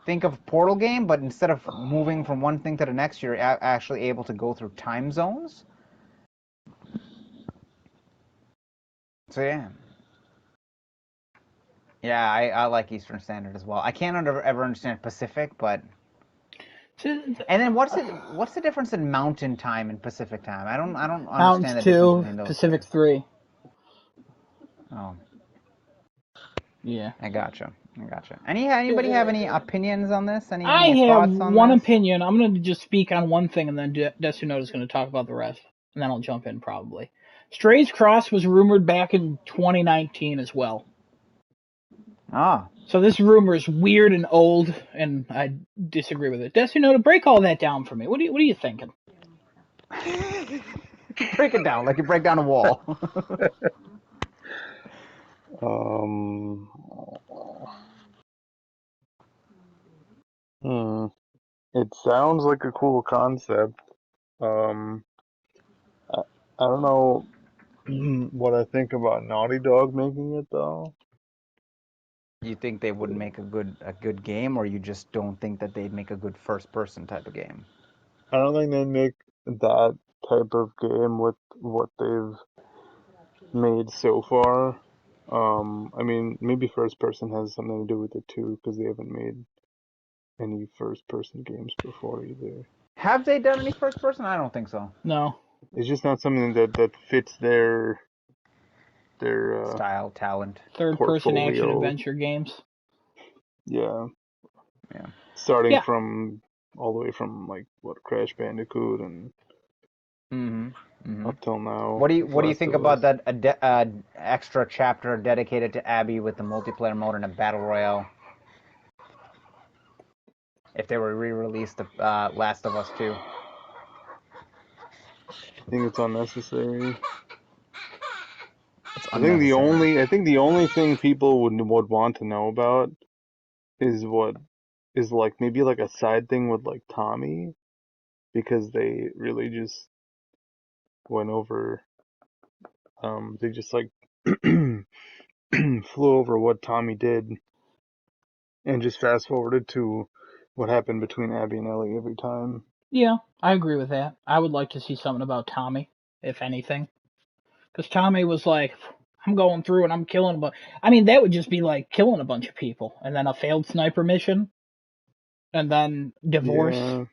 think of Portal game, but instead of moving from one thing to the next, you're actually able to go through time zones. So yeah. Yeah, I like Eastern Standard as well. I can't ever understand Pacific, but... And then what's the difference in Mountain Time and Pacific Time? I don't understand the difference between those. Pacific 3. Oh. Yeah. I gotcha. Anybody have any opinions on this? Any I have thoughts on one this? opinion. I'm going to just speak on one thing, and then Desunoto is going to talk about the rest, and then I'll jump in probably. Strays Cross was rumored back in 2019 as well. Ah. So this rumor is weird and old, and I disagree with it. Desunoto, break all that down for me. What are you thinking? Break it down like you break down a wall. It sounds like a cool concept. I, I don't know what I think about Naughty Dog making it though. You think they would make a good game, or you just don't think that they'd make a good first person type of game? I don't think they make that type of game with what they've made so far. I mean, maybe first person has something to do with it too, because they haven't made any first person games before either. Have they done any first person? I don't think so. No. It's just not something that fits their Style, talent. Third-person action adventure games. Yeah. Yeah. Starting from all the way from like Crash Bandicoot and up till now. What do you think about that extra chapter dedicated to Abbey with the multiplayer mode and a battle royale? if they were re-released the Last of Us 2. I think it's unnecessary. It's I think the unnecessary. only thing people would want to know about is what is like maybe like a side thing with like Tommy, because they really just went over they just like flew over what Tommy did and just fast forwarded to what happened between Abby and Ellie every time. Yeah, I agree with that. I would like to see something about Tommy, if anything. Because Tommy was like, I'm going through and I'm killing a bunch. I mean, that would just be like killing a bunch of people. And then a failed sniper mission. And then divorce. Yeah.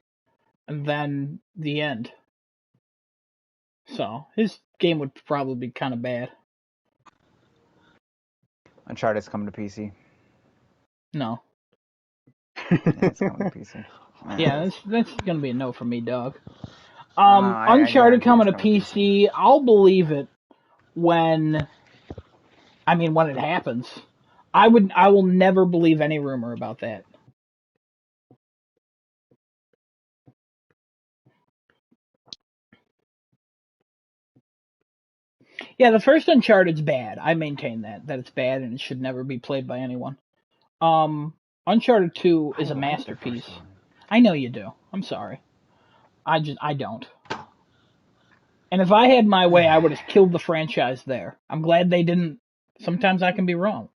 And then the end. So, his game would probably be kind of bad. Uncharted's coming to PC. No. Yeah, it's coming to PC. Yeah, that's going to be a no for me, dog. I Uncharted guarantee it's coming to coming to PC, I'll believe it when it happens. I will never believe any rumor about that. Yeah, the first Uncharted's bad. I maintain that it's bad and it should never be played by anyone. Uncharted 2 I is a like the masterpiece. first one. I know you do. I'm sorry. I don't. And if I had my way, I would have killed the franchise there. I'm glad they didn't. Sometimes I can be wrong.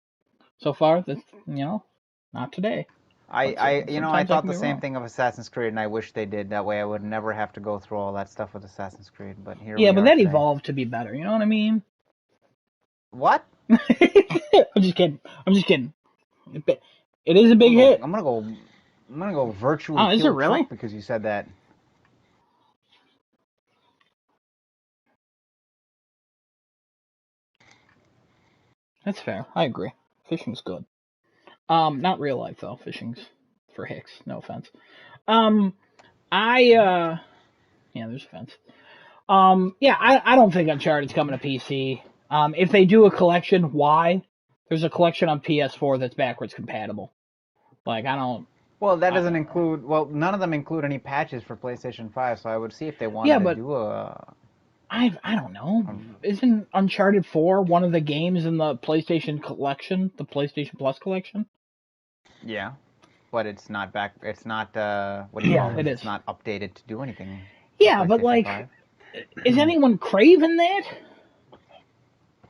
So far, that's, not today. But I sometimes I thought can the be same wrong. thing of Assassin's Creed, and I wish they did. That way, I would never have to go through all that stuff with Assassin's Creed. But here Yeah, we but are that today. evolved to be better. You know what I mean? What? I'm just kidding. It is a big hit. I'm gonna go virtually Oh, is it kill really? Chuck because you said that. That's fair. I agree. Fishing's good. Not real life though. Fishing's for hicks. No offense. Um, yeah, there's offense. Yeah, I don't think Uncharted's coming to PC. If they do a collection, why? There's a collection on PS4 that's backwards compatible. Like, I don't. Well, that doesn't include. Well, none of them include any patches for PlayStation 5, so I would see if they wanted Yeah, to but do a. I don't know. Isn't Uncharted 4 one of the games in the PlayStation collection, the PlayStation Plus collection? Yeah, but it's not back. It's not. What do you Yeah, call it it? is. It's not updated to do anything for Yeah, but PlayStation like, 5. is anyone craving that?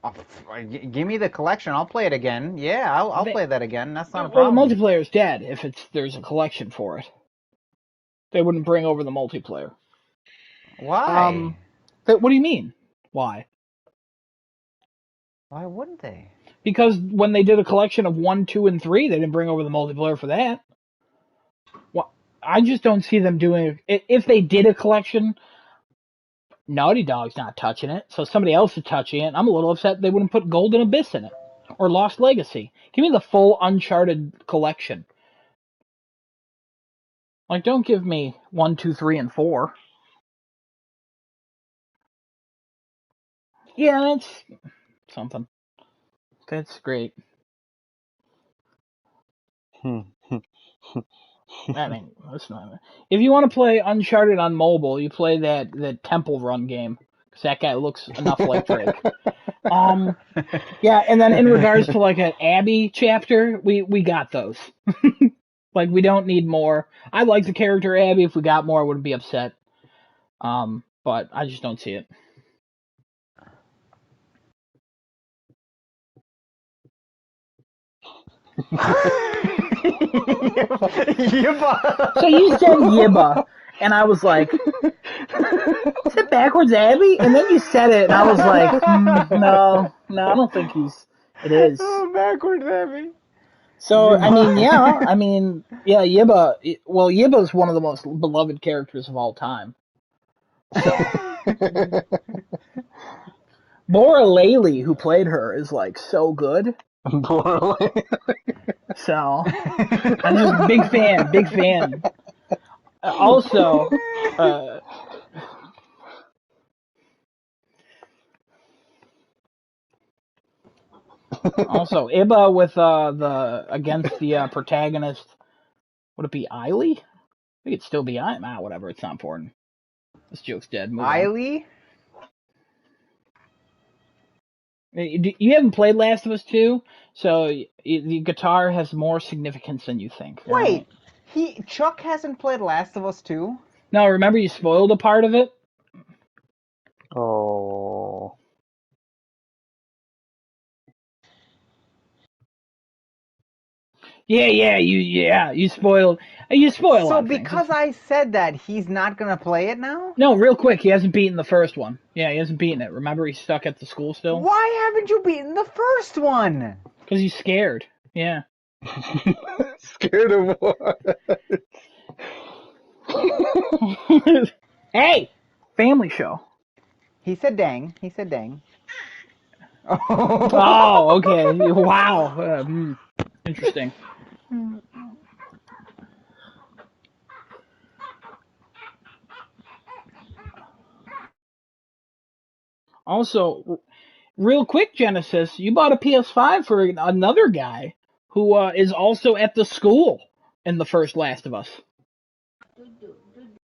Oh, give me the collection. I'll play it again. Yeah, I'll They, play that again. That's not a well, the problem. multiplayer's dead if there's a collection for it. They wouldn't bring over the multiplayer. Why? What do you mean? Why? Why wouldn't they? Because when they did a collection of 1, 2, and 3, they didn't bring over the multiplayer for that. Well, I just don't see them doing it. If they did a collection, Naughty Dog's not touching it, so somebody else is touching it. I'm a little upset they wouldn't put Golden Abyss in it or Lost Legacy. Give me the full Uncharted collection. Like, don't give me 1, 2, 3, and 4. Yeah, that's something. That's great. I mean, that's not. If you want to play Uncharted on mobile, you play that Temple Run game because that guy looks enough like Drake. Yeah, and then in regards to like an Abbey chapter, we got those. Like, we don't need more. I like the character Abby. If we got more, I wouldn't be upset. But I just don't see it. Yibba. So you said Yibba, and I was like, is it backwards Abby? And then you said it, and I was like, no, I don't think it is. Oh, backwards, Abby. So, Yibba. Yibba, well, Yibba's one of the most beloved characters of all time. So, Laura Laley, who played her, is like so good. So, I'm just big fan. Also, Ibba with against the protagonist Would it be Eiley? I think it'd still be Eiley. Whatever. It's not important. This joke's dead. Move on. Eiley? You haven't played Last of Us 2, so the guitar has more significance than you think. Wait, Chuck hasn't played Last of Us 2? No, remember you spoiled a part of it? Oh. You spoiled. You spoiled. So because I said that, he's not gonna play it now? No, real quick, he hasn't beaten the first one. Yeah, he hasn't beaten it. Remember, he's stuck at the school still? Why haven't you beaten the first one? Because he's scared. Yeah. Scared of what? Hey! Family show. He said dang. He said dang. Oh, okay. Wow. Interesting. Also, real quick, Genesis, you bought a PS5 for another guy who is also at the school in the first Last of Us.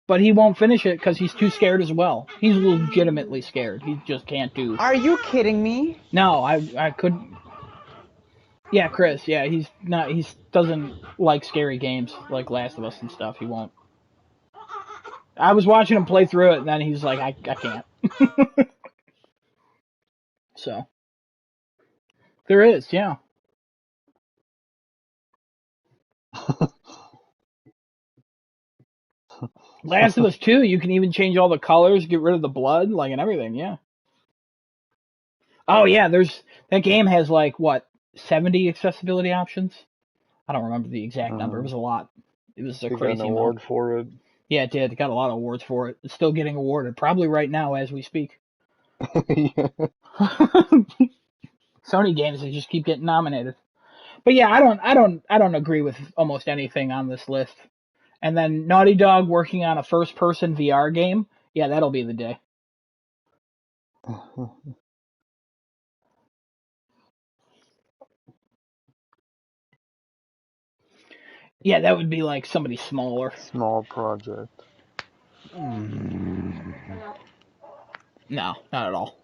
But he won't finish it because he's too scared as well. He's legitimately scared. He just can't do. Are you kidding me? No, I couldn't. Yeah, Chris. Yeah, he's not. He doesn't like scary games like Last of Us and stuff. He won't. I was watching him play through it, and then he's like, I can't. So there is, yeah. Last of Us 2, you can even change all the colors, get rid of the blood, like, and everything, yeah. Oh, yeah, that game has, like, what, 70 accessibility options? I don't remember the exact number. It was a lot. It was a crazy got an award for it. Yeah, it did. It got a lot of awards for it. It's still getting awarded, probably right now as we speak. Yeah. Sony games, they just keep getting nominated. But yeah, I don't agree with almost anything on this list. And then Naughty Dog working on a first-person VR game, yeah, that'll be the day. Yeah, that would be like somebody smaller. Small project. No, not at all.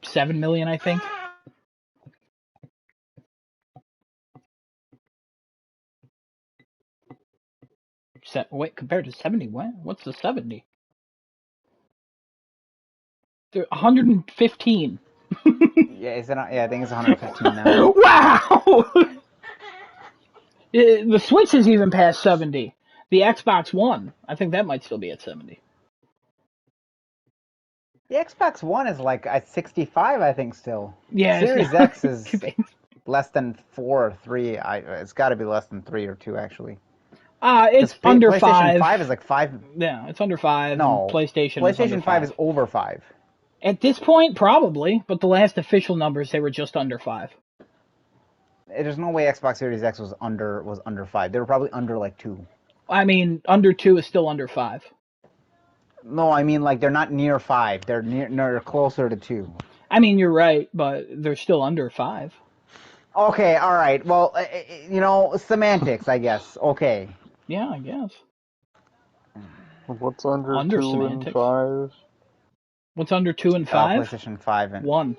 7 million, I think. Wait, compared to 70, what? What's the 70? 115. Yeah, is it? Yeah, I think it's 115 now. Wow! The Switch is even past 70. The Xbox One, I think that might still be at 70. The Xbox One is like at 65, I think, still. Yeah. Series X is less than 4 or 3. It's got to be less than 3 or 2, actually. It's under PlayStation 5. 5 is like 5. Yeah, it's under 5. No. PlayStation 5 is over 5. At this point, probably, but the last official numbers, they were just under 5. There's no way Xbox Series X was under 5. They were probably under like 2. I mean, under 2 is still under 5. No, I mean like they're not near 5. They're closer to 2. I mean, you're right, but they're still under 5. Okay, all right. Well, semantics, I guess. Okay. Yeah, I guess. What's under 2 semantics. and 5? What's under 2 and 5? PlayStation 5 and 1.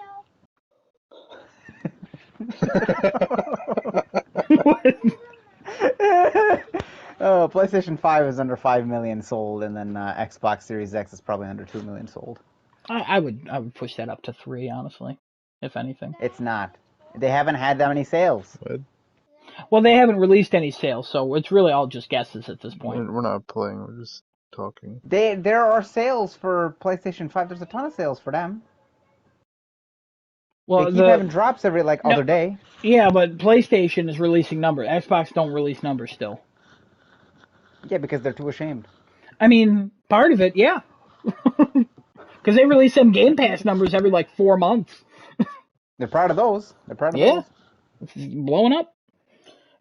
PlayStation 5 is under 5 million sold, and then Xbox Series X is probably under 2 million sold. I would push that up to 3, honestly, if anything. It's not. They haven't had that many sales. What? Well, they haven't released any sales, so it's really all just guesses at this point. We're not playing, we're just talking. There are sales for PlayStation 5. There's a ton of sales for them. Well, they keep having drops every other day. Yeah, but PlayStation is releasing numbers. Xbox don't release numbers still. Yeah, because they're too ashamed. I mean, part of it, yeah. Because they release them Game Pass numbers every 4 months. They're proud of those. They're proud of those. It's blowing up.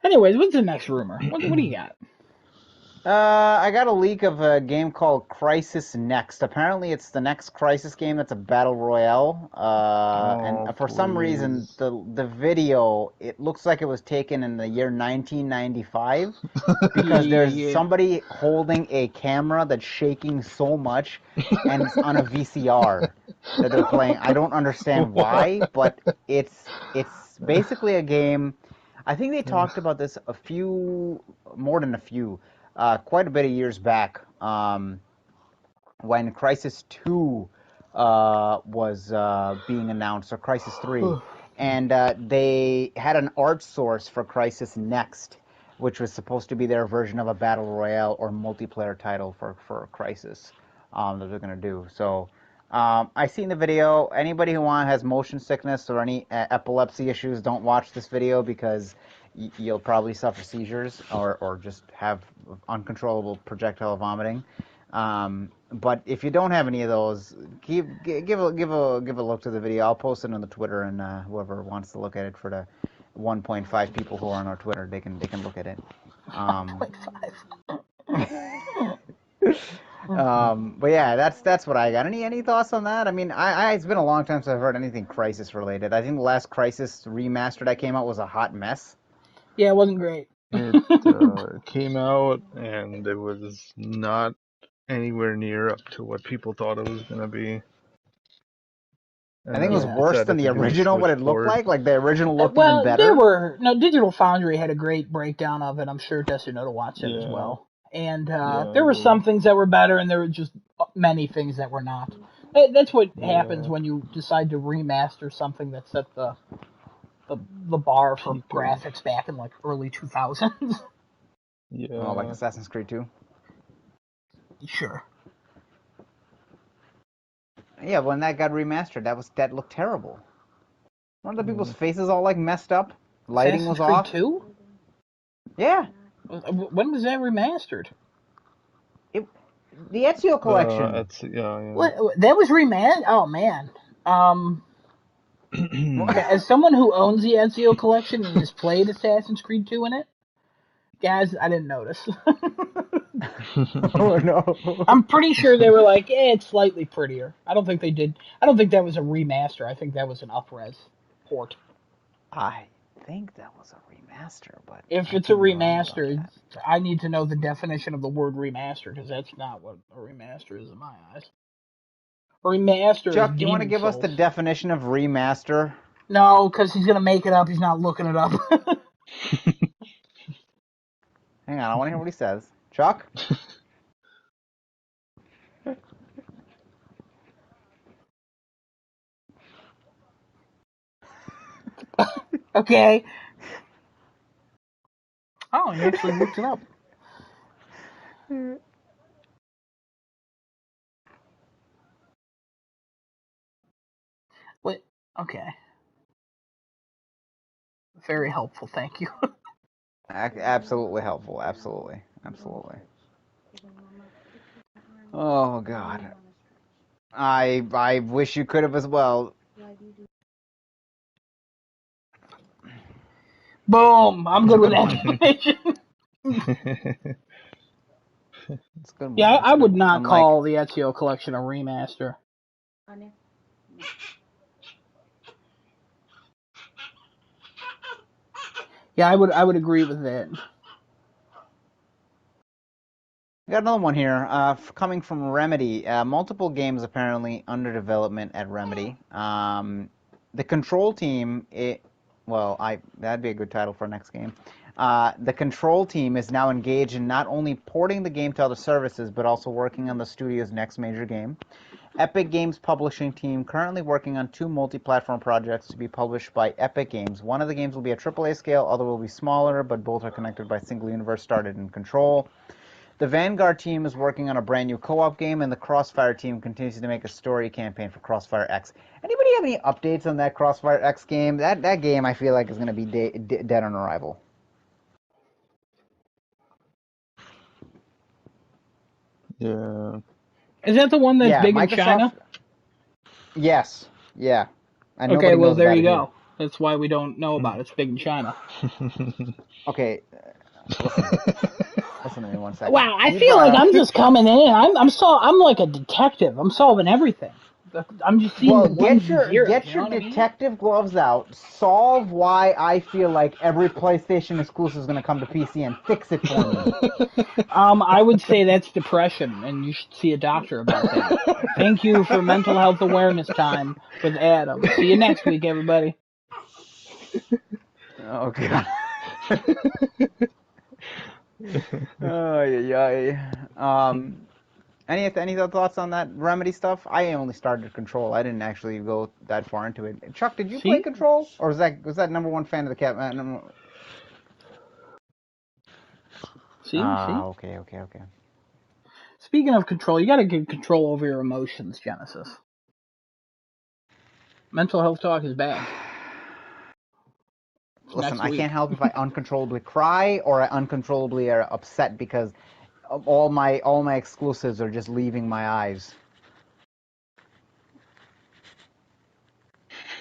Anyways, what's the next rumor? What do you got? I got a leak of a game called Crisis Next. Apparently, it's the next Crisis game that's a battle royale. And Oh, for some reason, please. the video, it looks like it was taken in the year 1995 because there's Yeah. somebody holding a camera that's shaking so much, and it's on a VCR that they're playing. I don't understand why, but it's basically a game. I think they talked about this more than a few, quite a bit of years back, when Crisis 2 was being announced, or Crisis 3, and they had an art source for Crisis Next, which was supposed to be their version of a battle royale or multiplayer title for Crisis that they're going to do. So I seen the video. Anybody who has motion sickness or any epilepsy issues, don't watch this video because you'll probably suffer seizures or just have uncontrollable projectile vomiting. But if you don't have any of those, give a look to the video. I'll post it on the Twitter, and whoever wants to look at it, for the 1.5 people who are on our Twitter, they can look at it. 1.5. But yeah, that's what I got. Any thoughts on that? I mean, it's been a long time since I've heard anything Crisis related. I think the last Crisis remaster that came out was a hot mess. Yeah, it wasn't great. It came out and it was not anywhere near up to what people thought it was going to be. And I think it was then they worse than decided the to do a original, what it looked switchboard. like. Like the original looked even Well, better. Digital Foundry had a great breakdown of it. I'm sure Desunoto watched it as Yeah, well. And yeah, there I were did. some things that were better, and there were just many things that were not. That's what happens Yeah, when you decide to remaster something that set the bar for people. graphics back in like early 2000s. Oh, like Yeah. Assassin's Creed 2. Sure. Yeah, when that got remastered, that looked terrible. Weren't the people's Mm. faces all like messed up? Lighting Assassin's was Creed off. 2? Yeah, When was that remastered? it, the Ezio collection. Yeah. What, that was remastered? Oh, man. As someone who owns the Ezio collection and has played Assassin's Creed 2 in it, guys, I didn't notice. Oh no. I'm pretty sure they were like, it's slightly prettier. I don't think that was a remaster. I think that was an up-res port. I think that was a remaster, but If I it's a could be wrong about remaster, that. I need to know the definition of the word remaster, because that's not what a remaster is in my eyes. A remaster is Chuck, do you want to Demon give us the Souls. definition of remaster? No, because he's gonna make it up. He's not looking it up. Hang on, I want to hear what he says. Chuck? Okay. Oh, he actually looked it up. Wait. Okay. Very helpful. Thank you. Absolutely helpful. Absolutely. Oh God. I wish you could have as well. Boom. I'm good with that definition. It's a good Yeah, one. It's I a good would one. not Unlike call the Ezio collection a remaster. Yeah, I would agree with that. we got another one here, coming from Remedy. Multiple games apparently under development at Remedy. The Control Team, that'd be a good title for a next game. The Control Team is now engaged in not only porting the game to other services, but also working on the studio's next major game. Epic Games publishing team currently working on 2 multi-platform projects to be published by Epic Games. One of the games will be a AAA scale, other will be smaller, but both are connected by a single universe started in Control. The Vanguard team is working on a brand new co-op game, and the Crossfire team continues to make a story campaign for Crossfire X. Anybody have any updates on that Crossfire X game? That game I feel like is going to be dead on arrival. Yeah. Is that the one that's Yeah, big in Microsoft. China? Yes. Yeah. And Okay, nobody well, knows there about you it here. go. That's why we don't know about it. It's big in China. Okay, listen. Listen to me 1 second. Wow, I You feel brought like up. I'm just coming in. I'm like a detective. I'm solving everything. I'm just seeing Well, the ones get and your zeros. You know what I mean? detective gloves out. Solve why I feel like every PlayStation exclusive is going to come to PC and fix it for me. I would say that's depression, and you should see a doctor about that. Thank you for mental health awareness time with Adam. See you next week, everybody. Oh god. Oh yeah. Any other thoughts on that Remedy stuff? I only started Control. I didn't actually go that far into it. Chuck, did you play See? Control, or was that number one fan of the cat? See? Okay. Speaking of control, you gotta get control over your emotions, Genesis. Mental health talk is bad. Listen, Next I week. can't help if I uncontrollably cry or I uncontrollably are upset because all my exclusives are just leaving my eyes.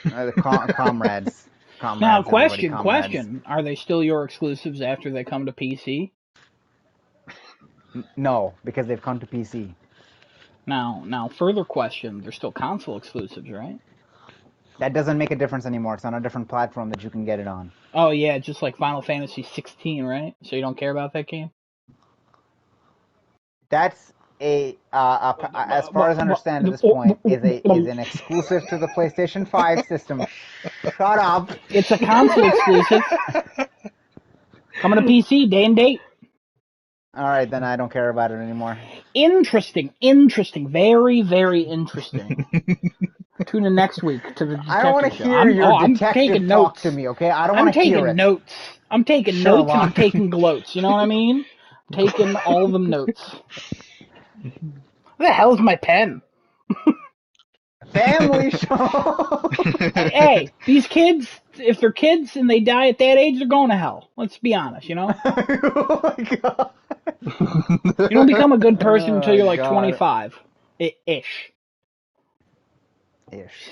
Comrades, Now, everybody, comrades. question. Are they still your exclusives after they come to PC? No, because they've come to PC. Now, further question. They're still console exclusives, right? That doesn't make a difference anymore. It's on a different platform that you can get it on. Oh yeah, just like Final Fantasy 16, right? So you don't care about that game? That's as far as I understand at this point, is an exclusive to the PlayStation 5 system. Shut up. It's a console exclusive. Coming to PC, day and date. All right, then I don't care about it anymore. Interesting. Very, very interesting. Tune in next week to the I don't want detective to show. hear your I'm detective taking talk notes. to me, okay? I don't I'm want to hear taking it. notes. I'm taking notes and I'm taking gloats. You know what I mean? I'm taking all of them notes. Where the hell is my pen? Family show. Hey, these kids, if they're kids and they die at that age, they're going to hell. Let's be honest, you know? Oh my god. You don't become a good person until you're like God. 25. Ish. Ish.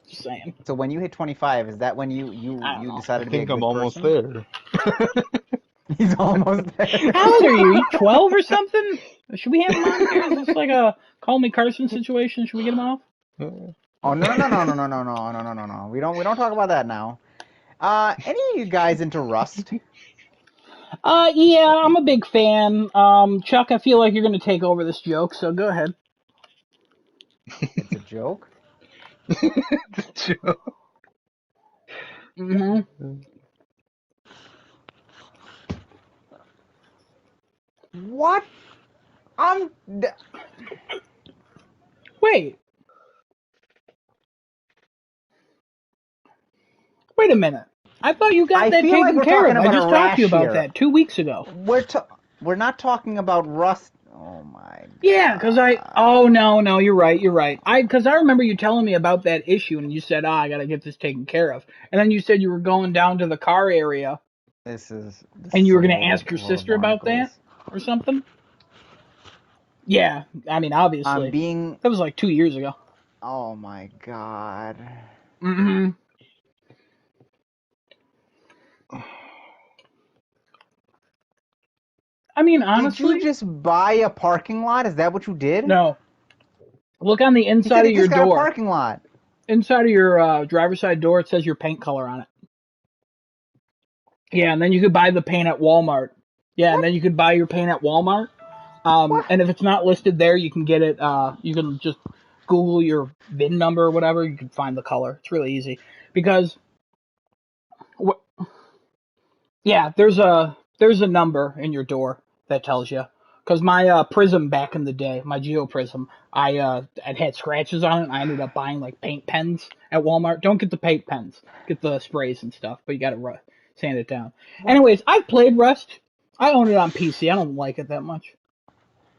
Just saying. So when you hit 25, is that when you I don't know. decided I to be a think I'm good almost person? there. He's almost there. How old are you? Are you 12 or something? Should we have him on here? Is this like a Call Me Carson situation? Should we get him off? Oh no. We don't talk about that now. Any of you guys into Rust? Yeah, I'm a big fan. Chuck, I feel like you're going to take over this joke, so go ahead. It's a joke. Mm-hmm. What? Wait a minute. I thought you got I that feel like taken we're care talking of. I about a just talked to you rash about here. that 2 weeks ago. We're not talking about Rust. Oh my god. Yeah, because oh no, you're right. Because I remember you telling me about that issue, and you said, I gotta get this taken care of. And then you said you were going down to the car area, This and is you a were gonna load ask your of sister about barnacles. that or something. Yeah, I mean, obviously, that was like 2 years ago. Oh my god. Mm-hmm. I mean, Did you honestly, just buy a parking lot? Is that what you did? no. Look on the He said inside he of your just got a door. parking lot. Inside of your driver's side door, it says your paint color on it. Yeah, and then you could buy the paint at Walmart. Yeah, and What? then you could buy your paint at Walmart. What? And if it's not listed there, you can get it. You can just Google your VIN number or whatever. You can find the color. It's really easy because, yeah, there's a number in your door that tells you. Because my Prism back in the day, my Geo Prism, it had scratches on it. And I ended up buying like paint pens at Walmart. Don't get the paint pens. Get the sprays and stuff. But you got to sand it down. What? Anyways, I've played Rust. I own it on PC. I don't like it that much.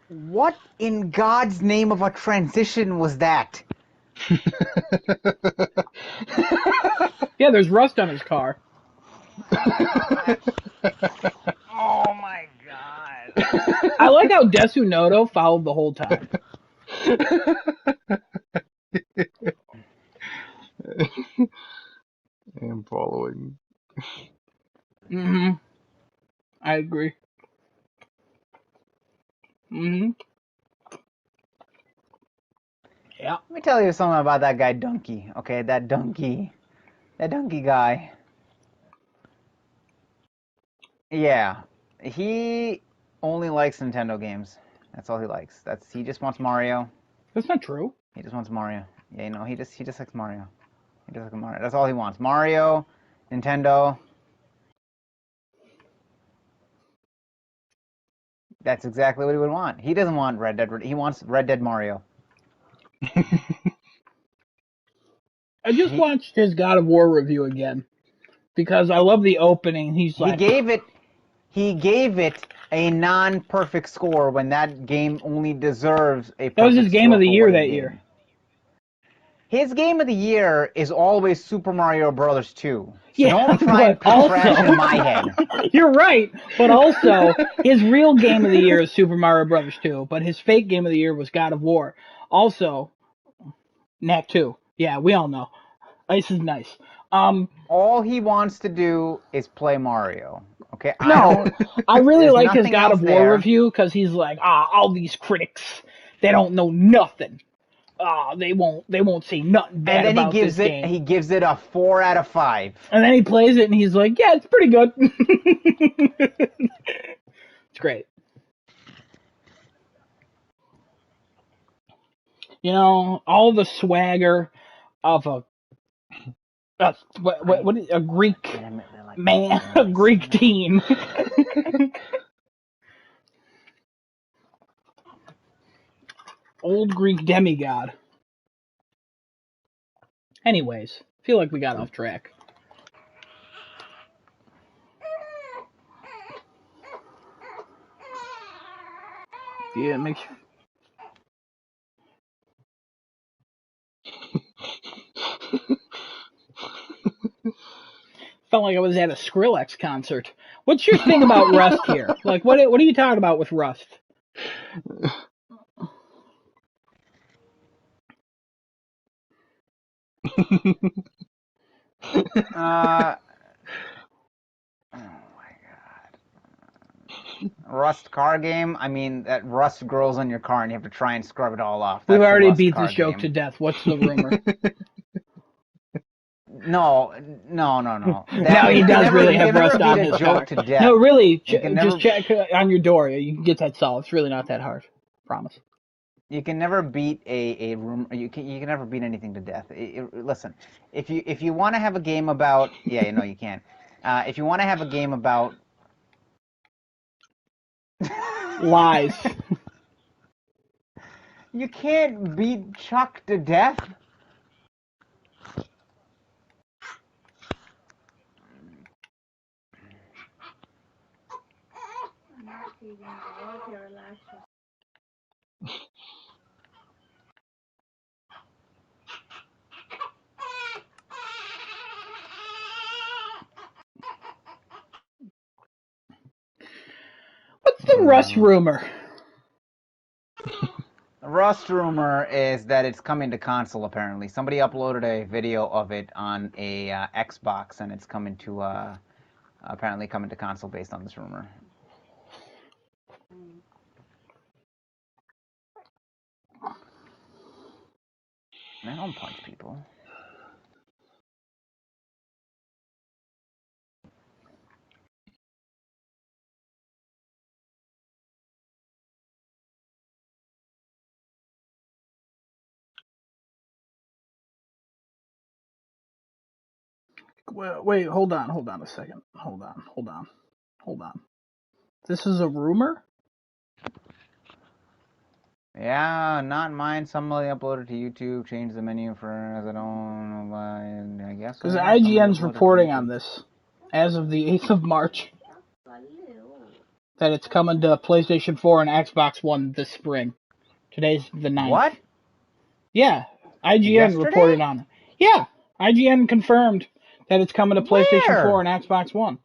What in God's name of a transition was that? Yeah, there's rust on his car. Oh my god. I like how Desunoto followed the whole time. And following. Mm-hmm. I agree. Mm-hmm. Yeah. Let me tell you something about that guy Donkey. Okay, that donkey guy. Yeah, he only likes Nintendo games. That's all he likes. He just wants Mario. That's not true. He just wants Mario. Yeah, you know, he just likes Mario. He just likes Mario. That's all he wants. Mario, Nintendo. That's exactly what he would want. He doesn't want Red Dead. He wants Red Dead Mario. I just watched his God of War review again because I love the opening. He's like, he gave it a non-perfect score when that game only deserves a perfect score. That was his game of the year that year. His game of the year is always Super Mario Brothers 2. So yeah, don't try and put trash in my head. You're right, but also his real game of the year is Super Mario Brothers 2, but his fake game of the year was God of War. Also, Knack 2. Yeah, we all know. Ice is nice. All he wants to do is play Mario. Okay. I really like his God of War review because he's like, all these critics, they don't know nothing. They won't say nothing bad about this game. And he gives it a 4 out of 5. And then he plays it and he's like, yeah, it's pretty good. It's great. You know, all the swagger of a Greek man, a Greek teen. Old Greek demigod. Anyways, feel like we got off track. Yeah, it makes you... Felt like I was at a Skrillex concert. What's your thing about Rust here? Like, what are you talking about with Rust? Oh my god. Rust car game? I mean, that rust grows on your car and you have to try and scrub it all off. We've already beat this joke to death. What's the rumor? No. No, he does really have rust on his car. No, really, just check on your door. You can get that solved. It's really not that hard. Promise. You can never beat a rumor. You can never beat anything to death. Listen, if you want to have a game about you can. If you want to have a game about lies, you can't beat Chuck to death. What's the Rust rumor? The Rust rumor is that it's coming to console, apparently. Somebody uploaded a video of it on a Xbox, and it's coming to apparently coming to console based on this rumor. Man, don't punch people. Wait, hold on a second. Hold on. This is a rumor? Yeah, not mine. Somebody uploaded to YouTube, changed the menu for I don't know why, I guess. Because IGN's reporting on this as of the 8th of March that it's coming to PlayStation 4 and Xbox One this spring. Today's the 9th. What? Yeah, IGN reported on it. Yeah, IGN confirmed that it's coming to PlayStation 4 and Xbox One.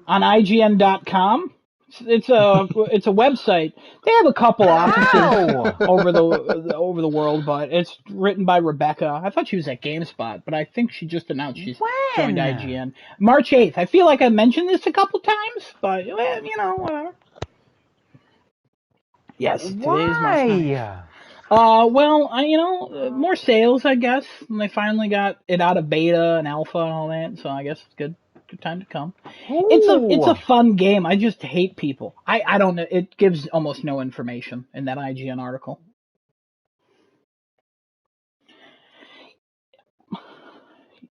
On IGN.com. It's a website. They have a couple offices over the world, but it's written by Rebecca. I thought she was at GameSpot, but I think she just announced she's joined IGN. March 8th. I feel like I mentioned this a couple times, but whatever. Yes, today is March 9th. Why? Well, more sales, I guess. And they finally got it out of beta and alpha and all that, so I guess it's good time to come. It's a fun game. I just hate people. I don't know. It gives almost no information in that IGN article.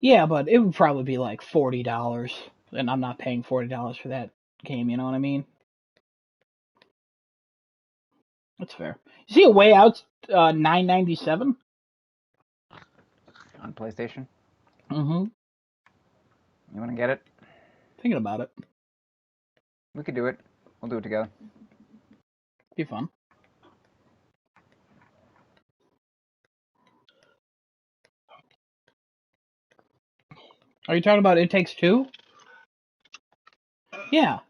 Yeah, but it would probably be like $40, and I'm not paying $40 for that game. You know what I mean? That's fair. You see, a way out's $9.97 On PlayStation. Mm-hmm. You want to get it? Thinking about it. We could do it. We'll do it together. Be fun. Are you talking about It Takes Two? Yeah,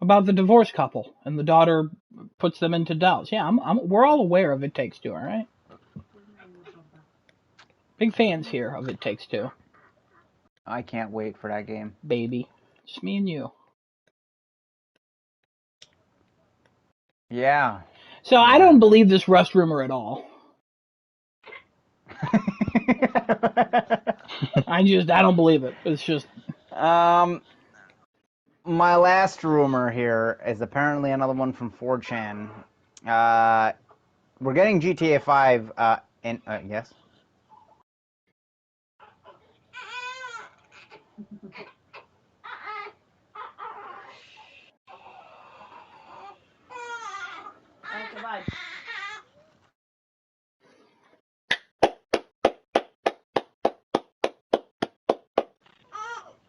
about the divorced couple and the daughter puts them into dolls. Yeah, we're all aware of It Takes Two, all right? Big fans here of It Takes Two. I can't wait for that game. Baby. Just me and you. Yeah. So I don't believe this Rust rumor at all. I don't believe it. It's just... My last rumor here is apparently another one from 4chan. We're getting GTA 5 yes?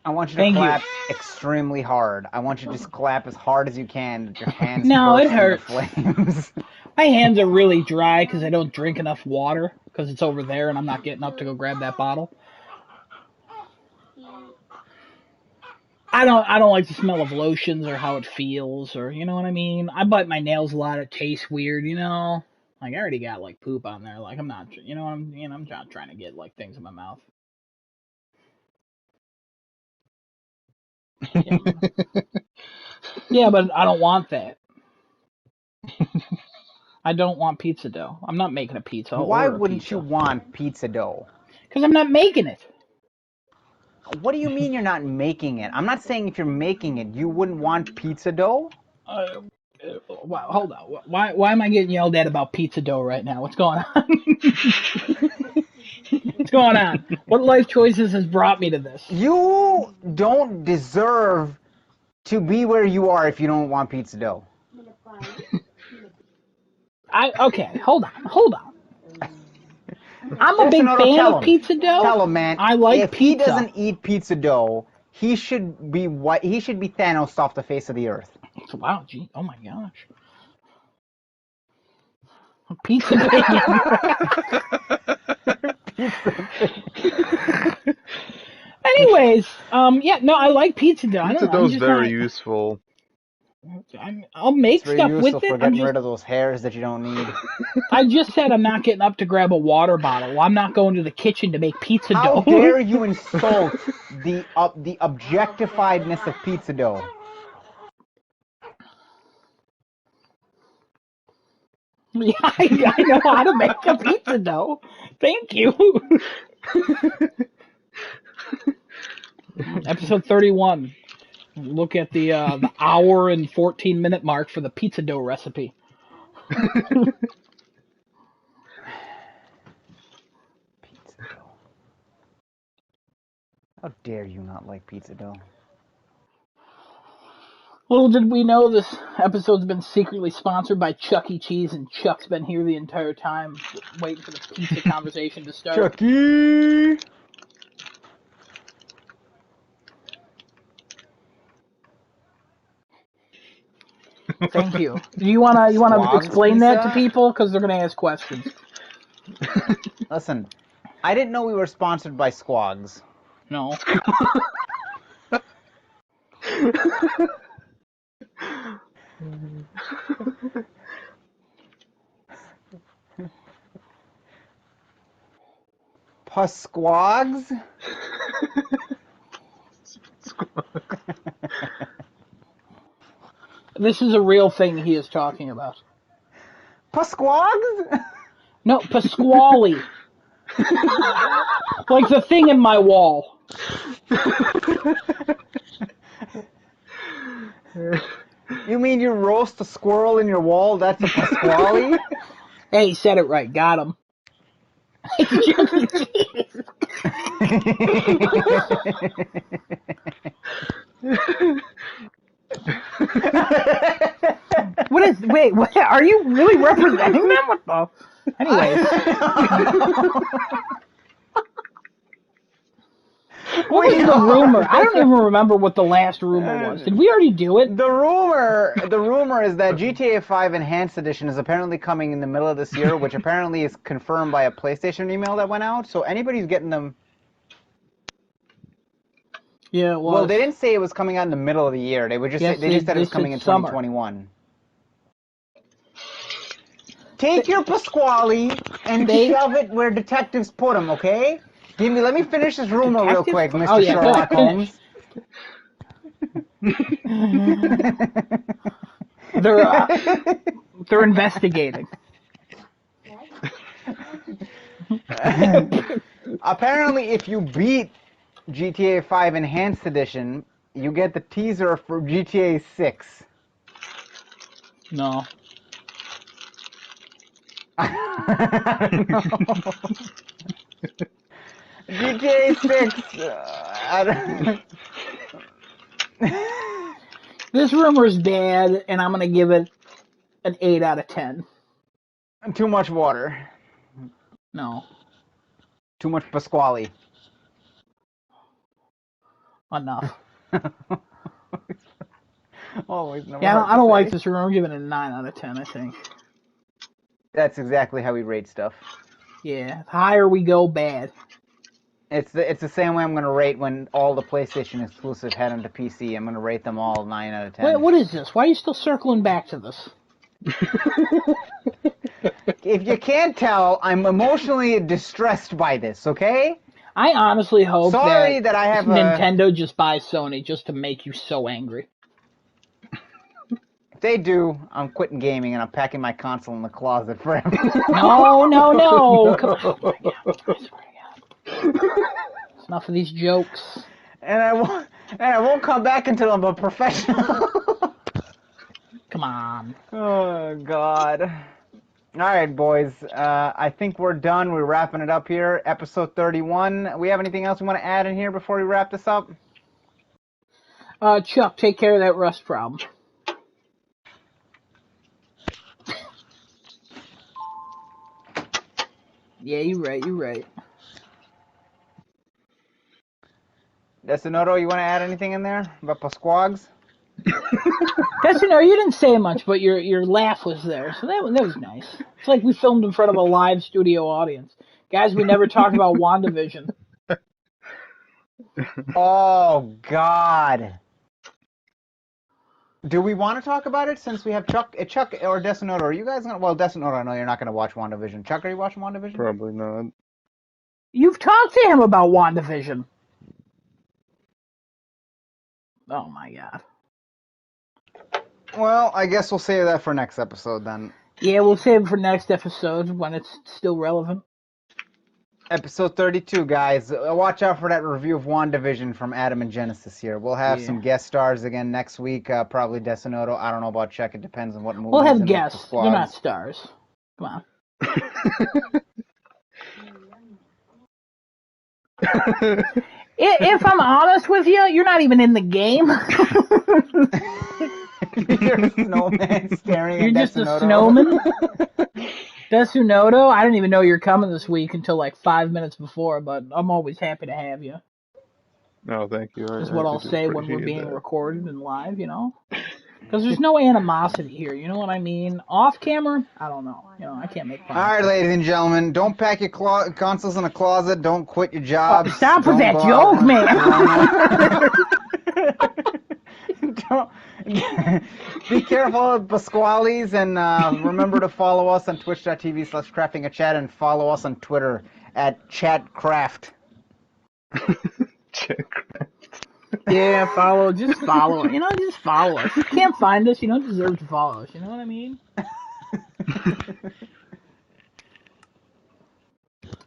I want you to clap extremely hard. I want you to just clap as hard as you can with your hands it burst hurts. into flames. My hands are really dry because I don't drink enough water because it's over there and I'm not getting up to go grab that bottle. I don't like the smell of lotions or how it feels or you know what I mean. I bite my nails a lot. It tastes weird, you know. Like I already got like poop on there. Like I'm not, I'm not trying to get like things in my mouth. Yeah, but I don't want that. I don't want pizza dough. I'm not making a pizza. Why wouldn't you want pizza dough? Because I'm not making it. What do you mean you're not making it? I'm not saying if you're making it, you wouldn't want pizza dough? Wow, hold on. Why am I getting yelled at about pizza dough right now? What's going on? What's going on? What life choices has brought me to this? You don't deserve to be where you are if you don't want pizza dough. Okay, hold on. I'm a big fan of pizza dough. Tell him, man. I like if pizza. If he doesn't eat pizza dough, he should be He should be Thanos off the face of the earth. Wow, gee, oh my gosh. Pizza bacon. Pizza bacon. Anyways, I like pizza dough. Pizza dough is very useful. I'll make it's very stuff useful with it. For getting rid of those hairs that you don't need. I just said I'm not getting up to grab a water bottle. Well, I'm not going to the kitchen to make pizza dough. How dare you insult the objectifiedness of pizza dough? Yeah, I know how to make a pizza dough. Thank you. Episode 31. Look at the hour and 14-minute mark for the pizza dough recipe. Pizza dough. How dare you not like pizza dough? Little did we know this episode's been secretly sponsored by Chuck E. Cheese, and Chuck's been here the entire time waiting for the pizza conversation to start. Chucky! Thank you. Do you wanna explain that to people because they're gonna ask questions? Listen, I didn't know we were sponsored by Squogs. No. Squogs? This is a real thing he is talking about. Pasquags? No, Pasquale. Like the thing in my wall. You mean you roast a squirrel in your wall? That's a Pasquale? Hey, he said it right. Got him. What, are you really representing them? What the? Anyways. What was the rumor? I don't even remember what the last rumor was. Did we already do it? The rumor is that GTA 5 Enhanced Edition is apparently coming in the middle of this year, which apparently is confirmed by a PlayStation email that went out. So anybody who's getting them... Yeah, it was. Well, they didn't say it was coming out in the middle of the year. They just said it was coming in 2021. Take your Pasquale and shove it where detectives put them, okay? Let me finish this rumor real quick, Mr. Sherlock Holmes. They're investigating. Apparently, if you beat GTA 5 Enhanced Edition, you get the teaser for GTA 6. No. I don't know. GTA 6. I don't... This rumor is bad, and I'm going to give it an 8 out of 10. Too much water. No. Too much Pasquale. Enough. Always no. Yeah, I don't like this rumor. I'm giving it a 9 out of 10, I think. That's exactly how we rate stuff. Yeah, the higher we go, bad. It's the same way I'm going to rate when all the PlayStation exclusives head onto PC. I'm going to rate them all 9 out of 10. Wait, what is this? Why are you still circling back to this? If you can't tell, I'm emotionally distressed by this, okay? I honestly hope that I have Nintendo just buys Sony just to make you so angry. If they do, I'm quitting gaming and I'm packing my console in the closet forever. No. Come on. Oh my God. I swear to God. It's enough of these jokes. And I won't come back until I'm a professional. Come on. Oh, God. All right, boys. I think we're done. We're wrapping it up here. Episode 31. We have anything else we want to add in here before we wrap this up? Chuck, take care of that rust problem. Yeah, you're right. Desunoto, you want to add anything in there about Pasquags? Desunoto, you didn't say much, but your laugh was there, so that was nice. It's like we filmed in front of a live studio audience. Guys, we never talked about WandaVision. Oh, God. Do we want to talk about it since we have Chuck or Desunoto? Are you guys going to... Well, Desunoto, I know you're not going to watch WandaVision. Chuck, are you watching WandaVision? Probably not. You've talked to him about WandaVision. Oh, my God. Well, I guess we'll save that for next episode then. Yeah, we'll save it for next episode when it's still relevant. Episode 32, guys. Watch out for that review of WandaVision from Adam and Genesis here. We'll have some guest stars again next week. Probably Desunoto. I don't know about Chuck. It depends on what movie. We'll have guests. They're not stars. Come on. If I'm honest with you, you're not even in the game. You're a snowman staring You're at just Desunoto. a snowman. Desunoto, I didn't even know you were coming this week until like 5 minutes before, but I'm always happy to have you. No, thank you. That's what I'll say when we're being recorded and live, you know? Because there's no animosity here, you know what I mean? Off camera, I don't know. You know, I can't make fun. All right, ladies and gentlemen, don't pack your consoles in a closet. Don't quit your jobs. Stop with that joke, man. Don't, be careful of Pasquales, and remember to follow us on twitch.tv/craftingachat and follow us on Twitter at chatcraft. Chatcraft. Yeah, just follow. You know, just follow us. If you can't find us, you don't deserve to follow us. You know what I mean?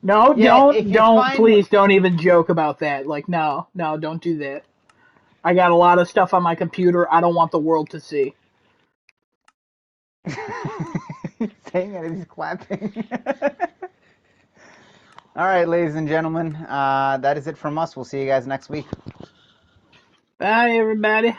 No, Yeah, if you don't, find please don't even joke about that. Like, no, don't do that. I got a lot of stuff on my computer I don't want the world to see. he's saying it, he's clapping. All right, ladies and gentlemen, that is it from us. We'll see you guys next week. Bye, everybody.